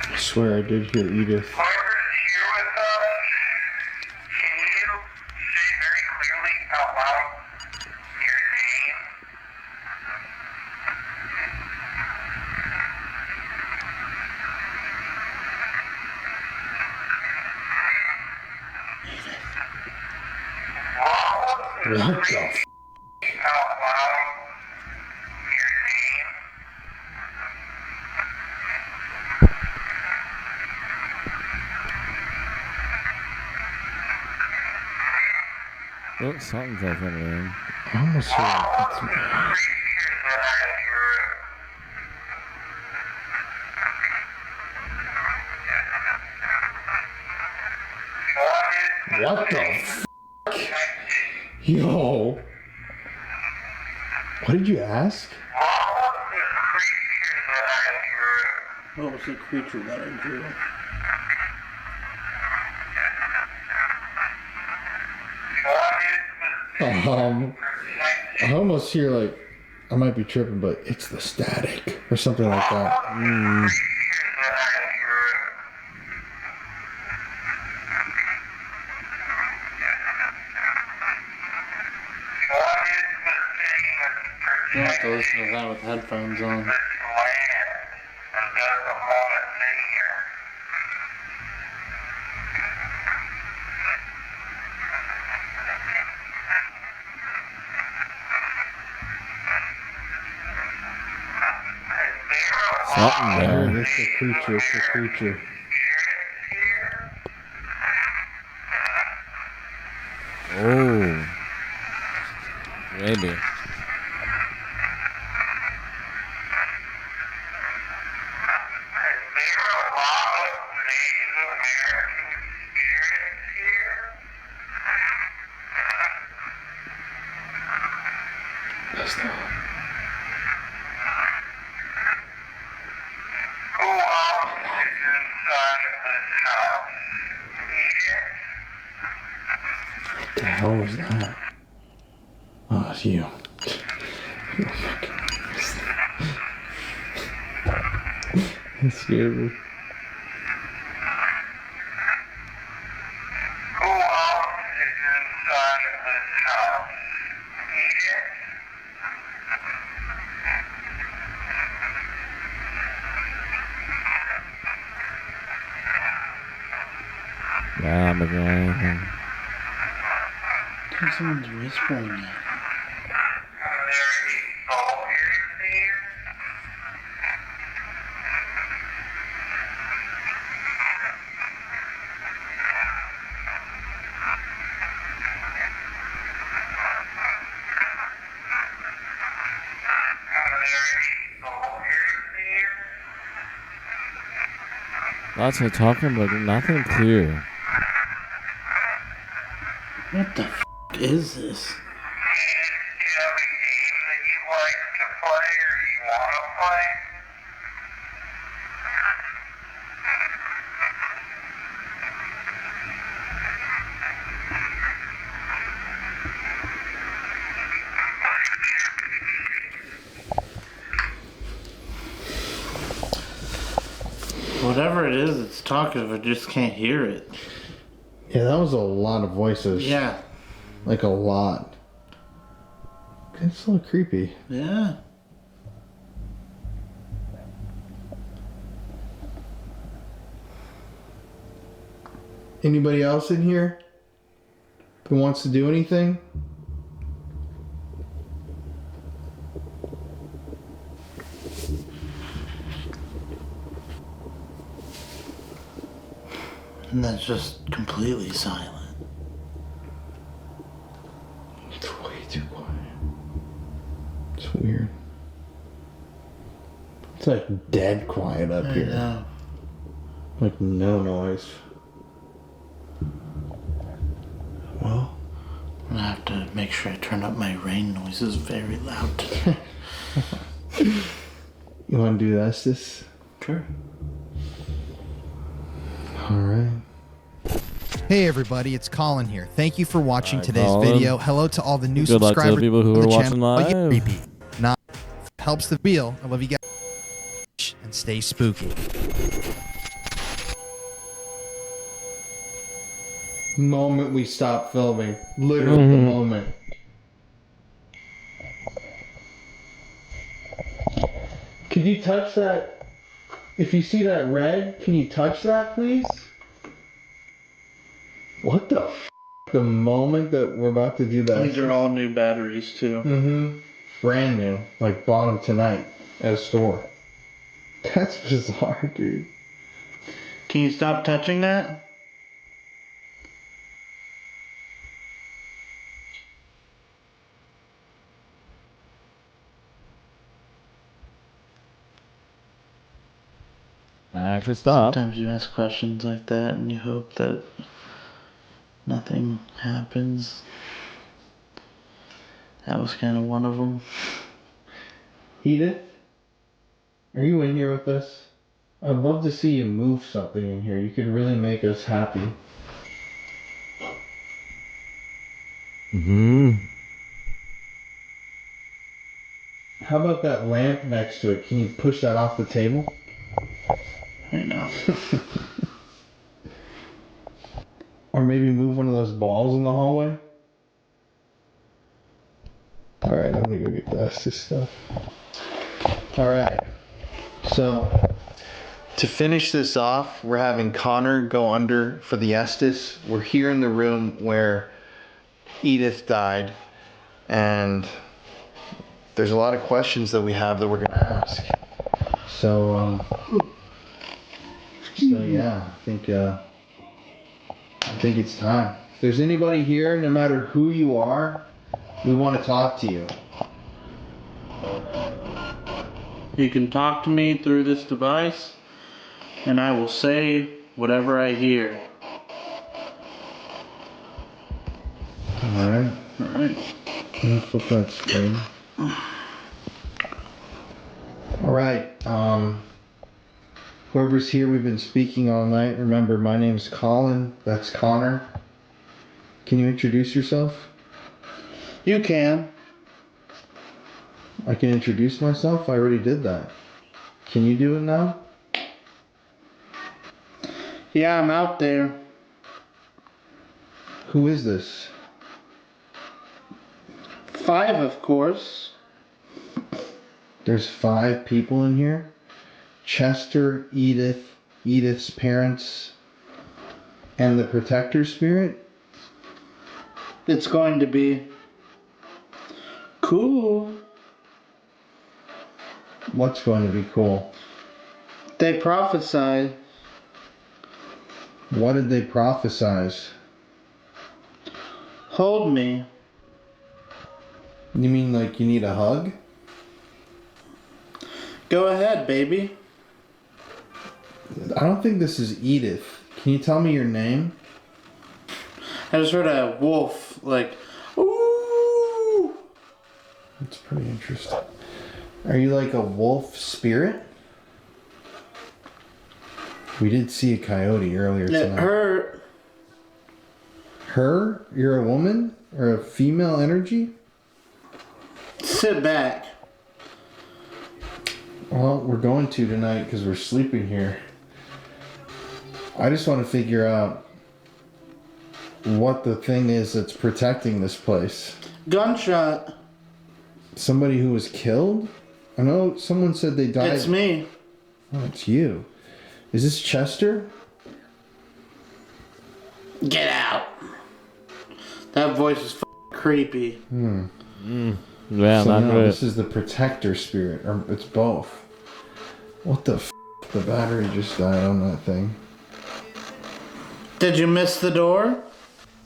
I swear I did hear Edith. the Oh, something's off in there. I almost feel like it's... What the f***? Yo. What did you ask? What was the creature that I drew? I almost hear like, I might be tripping, but it's the static or something like that. You have to listen to that with headphones on. Something there. It's a creature, it's a creature. Oh. Maybe. That's not... What the hell was that? Oh, it's you. That scared me. Nah, I'm looking at anything. I think someone's whispering it. Lots of talking, but nothing clear. What the f*** is this? Whatever it is, it's talkative. I just can't hear it. Yeah, that was a lot of voices. Yeah. Like a lot. It's a little creepy. Yeah. Anybody else in here who wants to do anything? And that's just completely silent. It's way too quiet. It's weird. It's like dead quiet up here. Yeah. Like no noise. Well, I'm gonna have to make sure I turn up my rain noises very loud today. you want to do this? Sure. Alright. Hey everybody, it's Colin here. Thank you for watching Hi, today's Colin. video. Hello to all the new Good luck to the subscribers people who to are the watching channel. Oh, you live. creepy. Not helps the feel. I love you guys. And stay spooky. Moment we stop filming. Literally the moment. Can you touch that? If you see that red, can you touch that, please? What the f***? The moment that we're about to do that. These are all new batteries too. Mm-hmm. Brand new. Like bought them tonight at a store. That's bizarre, dude. Can you stop touching that? Actually, stop. Sometimes you ask questions like that and you hope that nothing happens. That was kind of one of them. Edith, are you in here with us? I'd love to see you move something in here. You could really make us happy. Mm-hmm. How about that lamp next to it? Can you push that off the table? I know. Or maybe move one of those balls in the hallway? Alright, I'm gonna go get this stuff. Alright. So, to finish this off, we're having Connor go under for the Estes. We're here in the room where Edith died, and there's a lot of questions that we have that we're gonna ask. So yeah, I think it's time. If there's anybody here, no matter who you are, we want to talk to you. You can talk to me through this device, and I will say whatever I hear. Alright. Alright. Let's flip that screen. Alright, whoever's here, we've been speaking all night. Remember, my name's Colin, that's Connor. Can you introduce yourself? You can. I can introduce myself? I already did that. Can you do it now? Yeah, I'm out there. Who is this? 5, of course. There's 5 people in here? Chester, Edith, Edith's parents, and the protector spirit? It's going to be cool. What's going to be cool? They prophesied. What did they prophesize? Hold me. You mean like you need a hug? Go ahead, baby. I don't think this is Edith. Can you tell me your name? I just heard a wolf, like, ooh. That's pretty interesting. Are you like a wolf spirit? We did see a coyote earlier tonight. It hurt. Her? You're a woman? Or a female energy? Sit back. Well, we're going to tonight because we're sleeping here. I just want to figure out what the thing is that's protecting this place. Gunshot. Somebody who was killed? I know someone said they died. It's me. Oh, it's you. Is this Chester? Get out. That voice is creepy. Yeah, So not no, great. this is the protector spirit, or it's both. What the f***? The battery just died on that thing. Did you miss the door?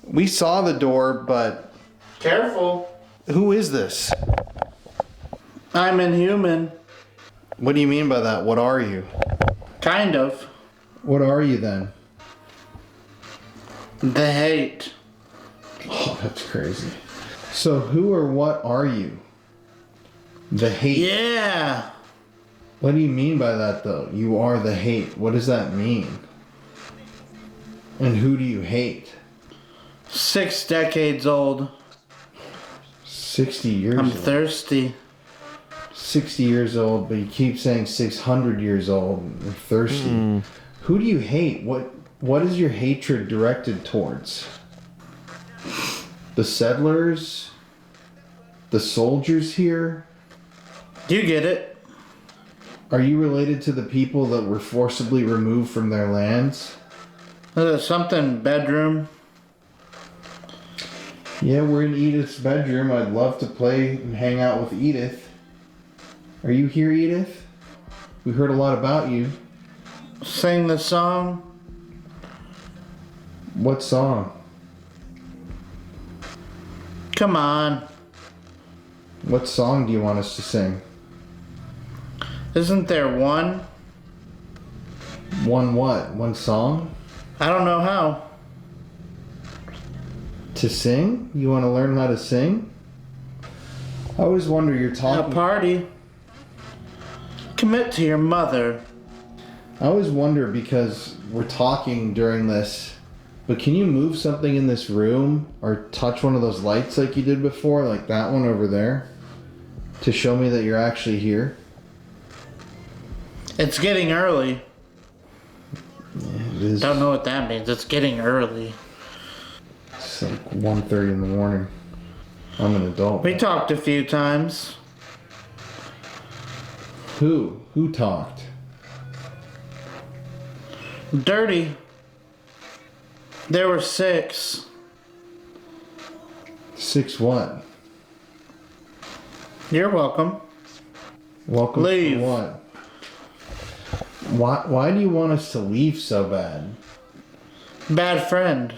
We saw the door, but Careful. who is this? I'm inhuman. What do you mean by that? What are you? Kind of. What are you then? The hate. Oh, that's crazy. So who or what are you? The hate. Yeah. What do you mean by that though? You are the hate. What does that mean? And who do you hate? 6 decades old. 60 years I'm old. thirsty. 60 years old, but you keep saying 600 years old and you're thirsty. Who do you hate? What is your hatred directed towards? The settlers? The soldiers here? You get it. Are you related to the people that were forcibly removed from their lands? Something bedroom. Yeah, we're in Edith's bedroom. I'd love to play and hang out with Edith. Are you here, Edith? We heard a lot about you. Sing the song. What song? Come on. What song do you want us to sing? Isn't there one? One what? One song? I don't know how. To sing? You want to learn how to sing? I always wonder, you're A talking... party. Commit to your mother. I always wonder because we're talking during this, but can you move something in this room or touch one of those lights like you did before, like that one over there, to show me that you're actually here? It's getting early. Yeah, it is. Don't know what that means. It's getting early. It's like 1:30 in the morning. I'm an adult. We talked a few times. Who? Who talked? Dirty. There were 6. 6 what? You're welcome. Welcome Leave. to what? Why do you want us to leave so bad? Bad friend.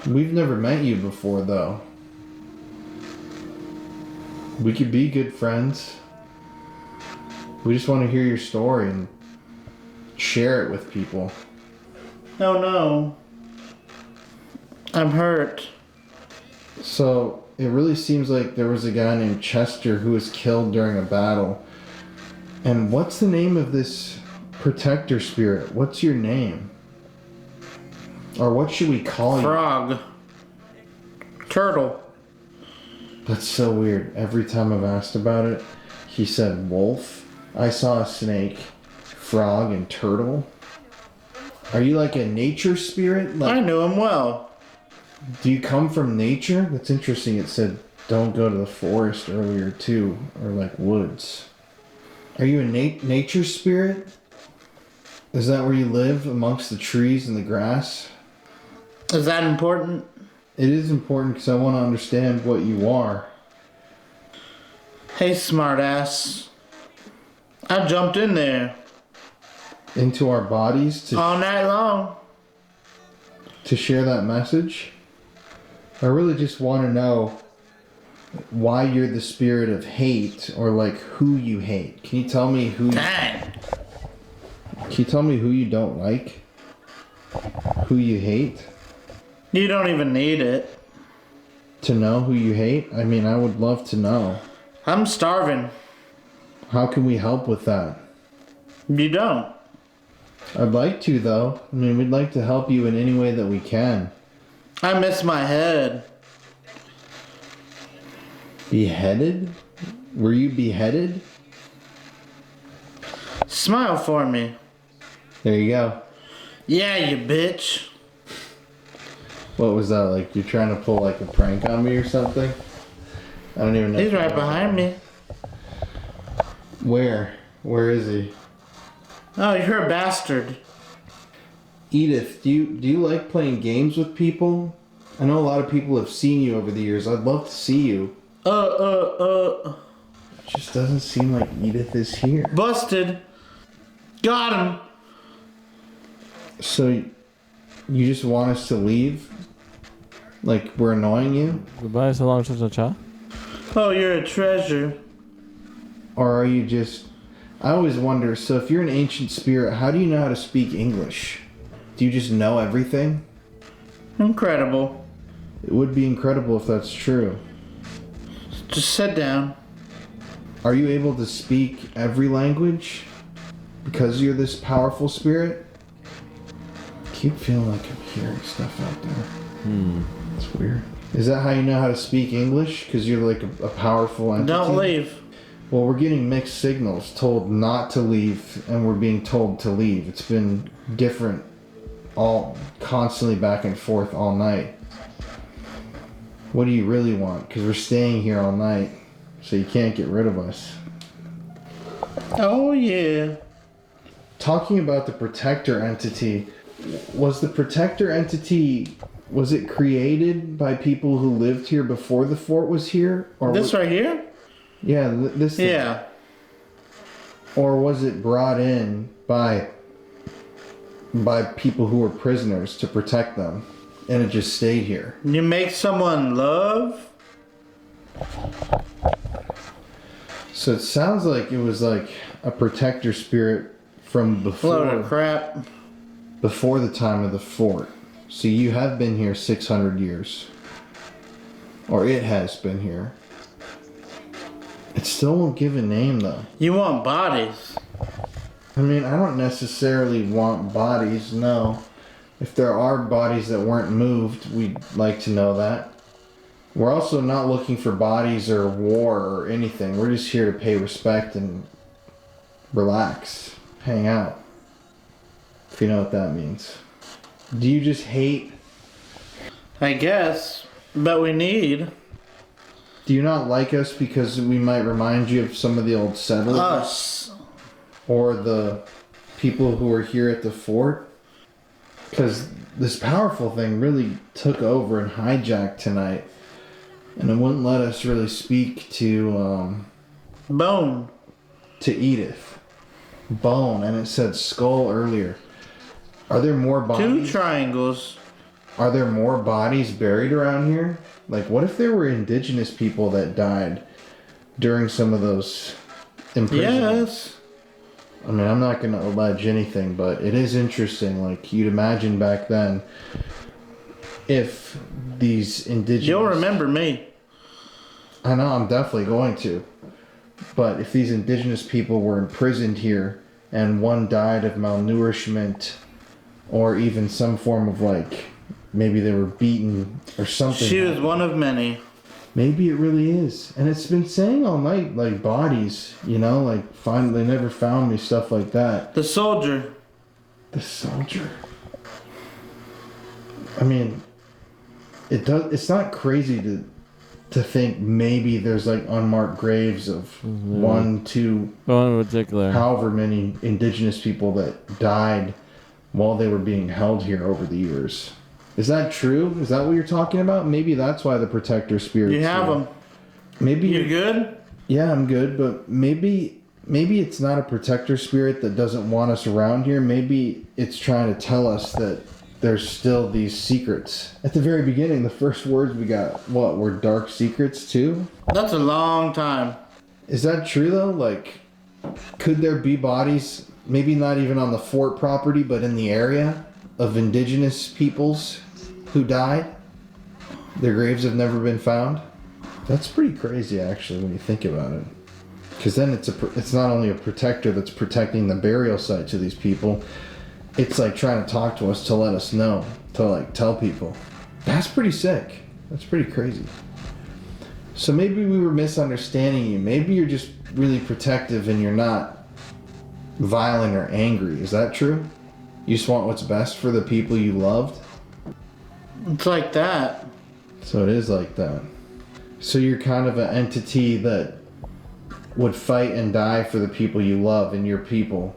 We've never met you before, though. We could be good friends. We just want to hear your story and share it with people. Oh no. I'm hurt. So, it really seems like there was a guy named Chester who was killed during a battle. And what's the name of this protector spirit? What's your name? Or what should we call you? Frog. Turtle. That's so weird. Every time I've asked about it, he said wolf. I saw a snake, frog, and turtle. Are you like a nature spirit? I knew him well. Do you come from nature? That's interesting. It said don't go to the forest earlier too, or like woods. Are you a nature spirit? Is that where you live, amongst the trees and the grass? Is that important? It is important because I want to understand what you are. Hey, smartass. I jumped in there. Into our bodies All night long. to share that message? I really just want to know why you're the spirit of hate, or like who you hate. Can you tell me who? Dang. Can you tell me who you don't like? Who you hate? You don't even need it. To know who you hate? I mean, I would love to know. I'm starving. How can we help with that? You don't. I'd like to, though. I mean, we'd like to help you in any way that we can. I miss my head. Beheaded? Were you beheaded? Smile for me. There you go. Yeah, you bitch. What was that, like you're trying to pull like a prank on me or something? I don't even know. He's right behind me. Where? Where is he? Oh, you're a bastard. Edith, do you like playing games with people? I know a lot of people have seen you over the years. I'd love to see you. It just doesn't seem like Edith is here. Busted. Got him. So, you just want us to leave? Like we're annoying you? Goodbye, so long, cha-cha-cha. Oh, you're a treasure. Or are you just... I always wonder, so if you're an ancient spirit, how do you know how to speak English? Do you just know everything? Incredible. It would be incredible if that's true. Just sit down. Are you able to speak every language? Because you're this powerful spirit? I keep feeling like I'm hearing stuff out there. It's weird. Is that how you know how to speak English? Because you're like a powerful entity? Don't leave. Well, we're getting mixed signals, told not to leave, and we're being told to leave. It's been different, all constantly back and forth all night. What do you really want? Because we're staying here all night, so you can't get rid of us. Oh, yeah. Talking about the protector entity, was the protector entity Was it created by people who lived here before the fort was here? Or This right here? Yeah, this thing. Yeah. Or was it brought in by people who were prisoners to protect them, and it just stayed here? You make someone love? So it sounds like it was like a protector spirit from Load of before crap. the time of the fort. So you have been here 600 years. Or it has been here. It still won't give a name though. You want bodies? I mean, I don't necessarily want bodies, no. If there are bodies that weren't moved, we'd like to know that. We're also not looking for bodies or war or anything. We're just here to pay respect and relax, hang out. If you know what that means. Do you just hate? I guess. But we need. Do you not like us because we might remind you of some of the old settlers? Us. Or the people who were here at the fort? Because this powerful thing really took over and hijacked tonight. And it wouldn't let us really speak to Bone. to Edith. Bone, and it said skull earlier. Are there more bodies? 2 triangles. Are there more bodies buried around here? Like, what if there were indigenous people that died during some of those imprisonments? Yes. I mean, I'm not going to allege anything, but it is interesting. Like, you'd imagine back then, if these indigenous... You'll remember me. I know, I'm definitely going to. But if these indigenous people were imprisoned here, and one died of malnourishment, or even some form of, like, maybe they were beaten or something. She was one of many. Maybe it really is. And it's been saying all night, like, bodies, you know, like, they never found me, stuff like that. The soldier. The soldier. I mean, it's not crazy to think maybe there's, like, unmarked graves of 1, 2, one in particular, however many indigenous people that died while they were being held here over the years. Is that true? Is that what you're talking about? Maybe that's why the protector spirits. You have them. Maybe You good? Yeah, I'm good, but maybe it's not a protector spirit that doesn't want us around here. Maybe it's trying to tell us that there's still these secrets. At the very beginning, the first words we got, were dark secrets too? That's a long time. Is that true though? Like, could there be bodies, maybe not even on the fort property, but in the area of indigenous peoples who died? Their graves have never been found? That's pretty crazy actually when you think about it. Because then it's not only a protector that's protecting the burial sites of these people, it's like trying to talk to us to let us know, to like tell people. That's pretty sick. That's pretty crazy. So maybe we were misunderstanding you. Maybe you're just really protective and you're not violent or angry. Is that true? You just want what's best for the people you loved? It's like that. So it is like that. So you're kind of an entity that would fight and die for the people you love and your people.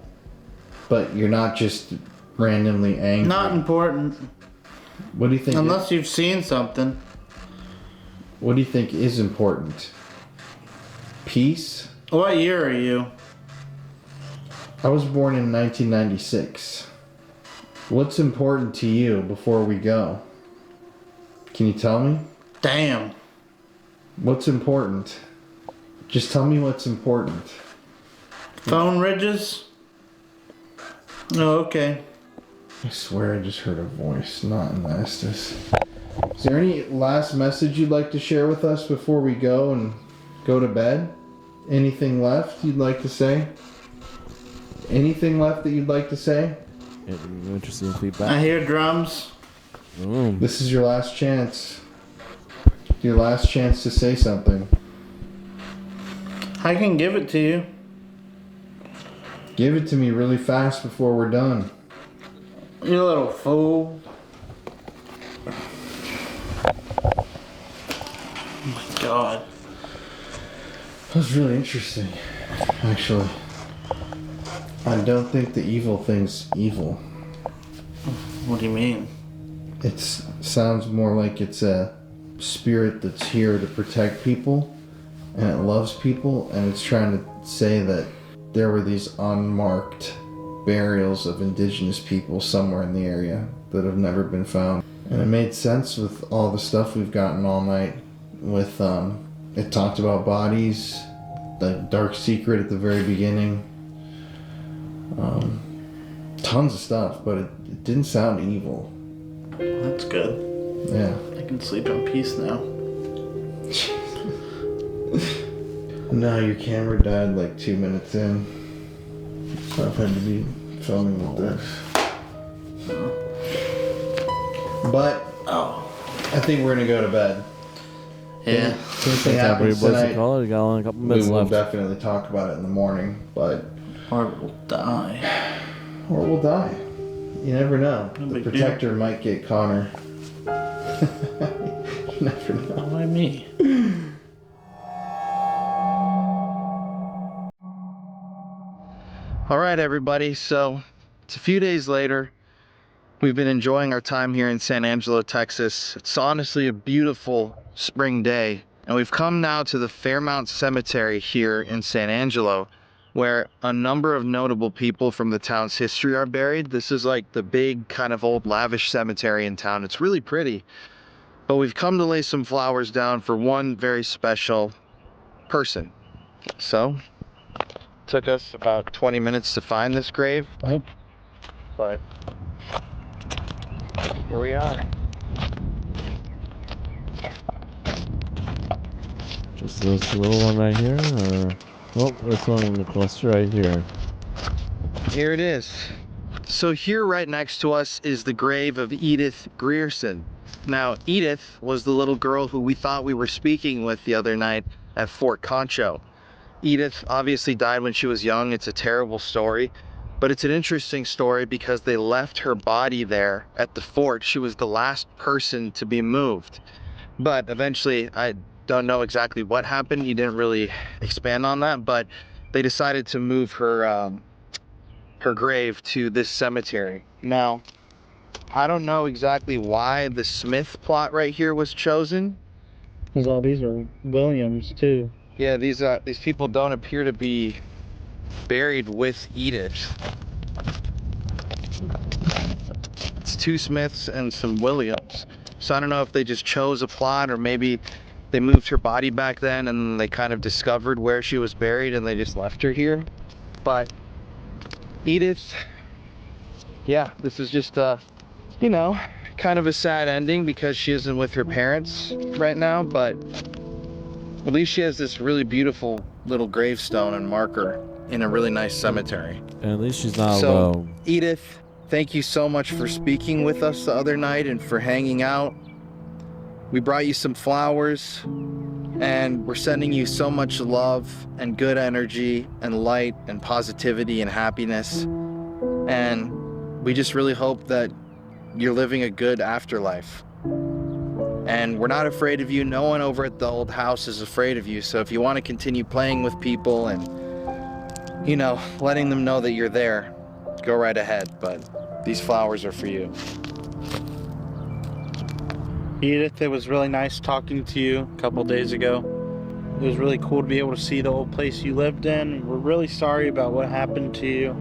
But you're not just randomly angry. Not important. What do you think? Unless you've seen something. What do you think is important? Peace? What year are you? I was born in 1996. What's important to you before we go? Can you tell me? Damn. What's important? Just tell me what's important. Phone ridges? Oh, okay. I swear I just heard a voice, not in Estes. Is there any last message you'd like to share with us before we go and go to bed? Anything left you'd like to say? Anything left that you'd like to say? Interesting feedback. I hear drums. This is your last chance. Your last chance to say something. I can give it to you. Give it to me really fast before we're done. You little fool. Oh my god. That was really interesting, actually. I don't think the evil thing's evil. What do you mean? It sounds more like it's a spirit that's here to protect people, and it loves people, and it's trying to say that there were these unmarked burials of indigenous people somewhere in the area that have never been found. And it made sense with all the stuff we've gotten all night. With it talked about bodies, the dark secret at the very beginning, tons of stuff, but it didn't sound evil. That's good. Yeah. I can sleep in peace now. No, your camera died like 2 minutes in, so I've had to be filming with this. But I think we're gonna go to bed. Yeah. Something happens tonight, You got only a couple minutes we will left. definitely talk about it in the morning, but Or we'll die. or we'll die. You never know. No The big protector might get Connor. You never know. Why me? All right, everybody. So it's a few days later. We've been enjoying our time here in San Angelo, Texas. It's honestly a beautiful spring day. And we've come now to the Fairmount Cemetery here in San Angelo, where a number of notable people from the town's history are buried. This is like the big kind of old lavish cemetery in town. It's really pretty. But we've come to lay some flowers down for one very special person. So, took us about 20 minutes to find this grave. But here we are. Just this little one right here, or this one in the cluster right here. Here it is. So here right next to us is the grave of Edith Grierson. Now, Edith was the little girl who we thought we were speaking with the other night at Fort Concho. Edith obviously died when she was young. It's a terrible story, but it's an interesting story because they left her body there at the fort. She was the last person to be moved. But eventually, I don't know exactly what happened. He didn't really expand on that, but they decided to move her her grave to this cemetery. Now, I don't know exactly why the Smith plot right here was chosen. Because all these are Williams too. Yeah, these people don't appear to be buried with Edith. It's 2 Smiths and some Williams. So I don't know if they just chose a plot, or maybe they moved her body back then and they kind of discovered where she was buried and they just left her here. But Edith, yeah, this is just you know, kind of a sad ending because she isn't with her parents right now, but at least she has this really beautiful little gravestone and marker in a really nice cemetery. And at least she's not So, alone. Edith, thank you so much for speaking with us the other night and for hanging out. We brought you some flowers, and we're sending you so much love and good energy and light and positivity and happiness. And we just really hope that you're living a good afterlife. And we're not afraid of you. No one over at the old house is afraid of you. So if you want to continue playing with people and, you know, letting them know that you're there, go right ahead. But these flowers are for you. Edith, it was really nice talking to you a couple days ago. It was really cool to be able to see the old place you lived in. We're really sorry about what happened to you,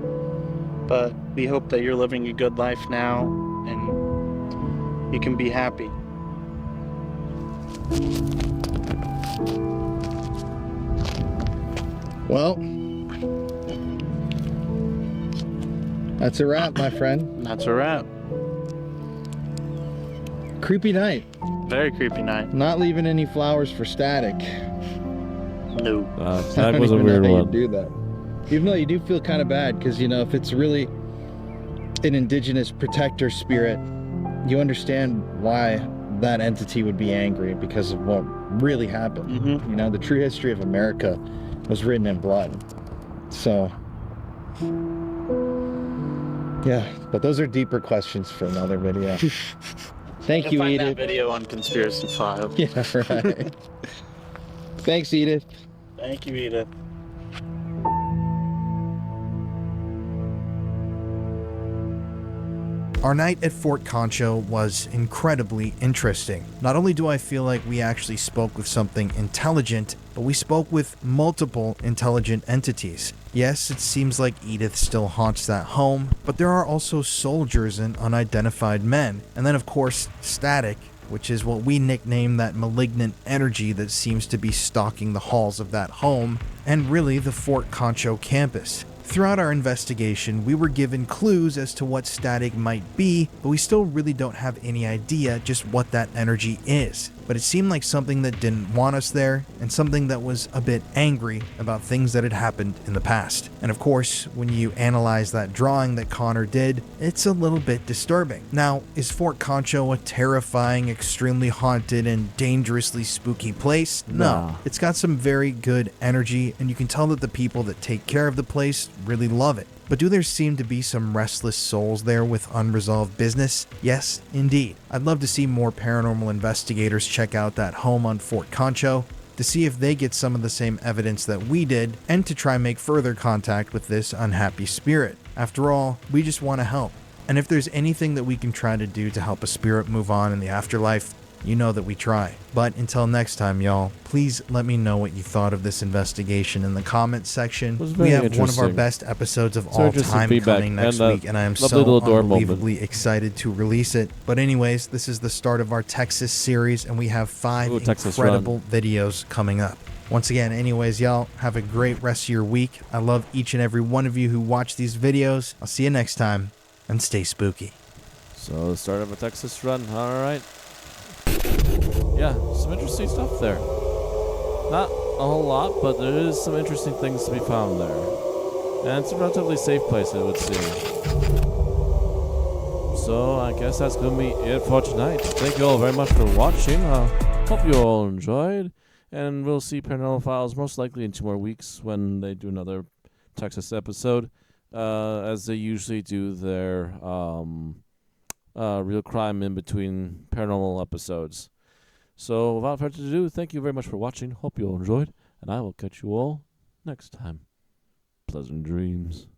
but we hope that you're living a good life now and you can be happy. Well, that's a wrap, my friend. That's a wrap. Creepy night. Very creepy night. Not leaving any flowers for Static. No. That was a weird how one. you do that. Even though you do feel kind of bad, because, you know, if it's really an indigenous protector spirit, you understand why that entity would be angry because of what really happened. Mm-hmm. You know, the true history of America was written in blood. So, yeah, but those are deeper questions for another video. Thank you, Find Edith. that video on Conspiracy Files. Yeah, right. Thanks, Edith. Thank you, Edith. Our night at Fort Concho was incredibly interesting. Not only do I feel like we actually spoke with something intelligent, but we spoke with multiple intelligent entities. Yes, it seems like Edith still haunts that home, but there are also soldiers and unidentified men. And then of course, Static, which is what we nickname that malignant energy that seems to be stalking the halls of that home, and really the Fort Concho campus. Throughout our investigation, we were given clues as to what Static might be, but we still really don't have any idea just what that energy is. But it seemed like something that didn't want us there, and something that was a bit angry about things that had happened in the past. And of course, when you analyze that drawing that Connor did, it's a little bit disturbing. Now, is Fort Concho a terrifying, extremely haunted, and dangerously spooky place? No. It's got some very good energy, and you can tell that the people that take care of the place really love it. But do there seem to be some restless souls there with unresolved business? Yes, indeed. I'd love to see more paranormal investigators check out that home on Fort Concho to see if they get some of the same evidence that we did, and to try make further contact with this unhappy spirit. After all, we just want to help. And if there's anything that we can try to do to help a spirit move on in the afterlife, you know that we try. But until next time, y'all, please let me know what you thought of this investigation in the comments section. We have one of our best episodes of all time coming next week, and I am so unbelievably excited to release it. But anyways, this is the start of our Texas series, and we have 5 incredible videos coming up. Once again, anyways, y'all, have a great rest of your week. I love each and every one of you who watch these videos. I'll see you next time, and stay spooky. So, the start of a Texas run, alright. Yeah, some interesting stuff there. Not a whole lot, but there is some interesting things to be found there. And it's a relatively safe place, it would seem. So I guess that's going to be it for tonight. Thank you all very much for watching. Hope you all enjoyed. And we'll see Paranormal Files most likely in 2 more weeks when they do another Texas episode. As they usually do their real crime in between paranormal episodes. So, without further ado, thank you very much for watching. Hope you all enjoyed, and I will catch you all next time. Pleasant dreams.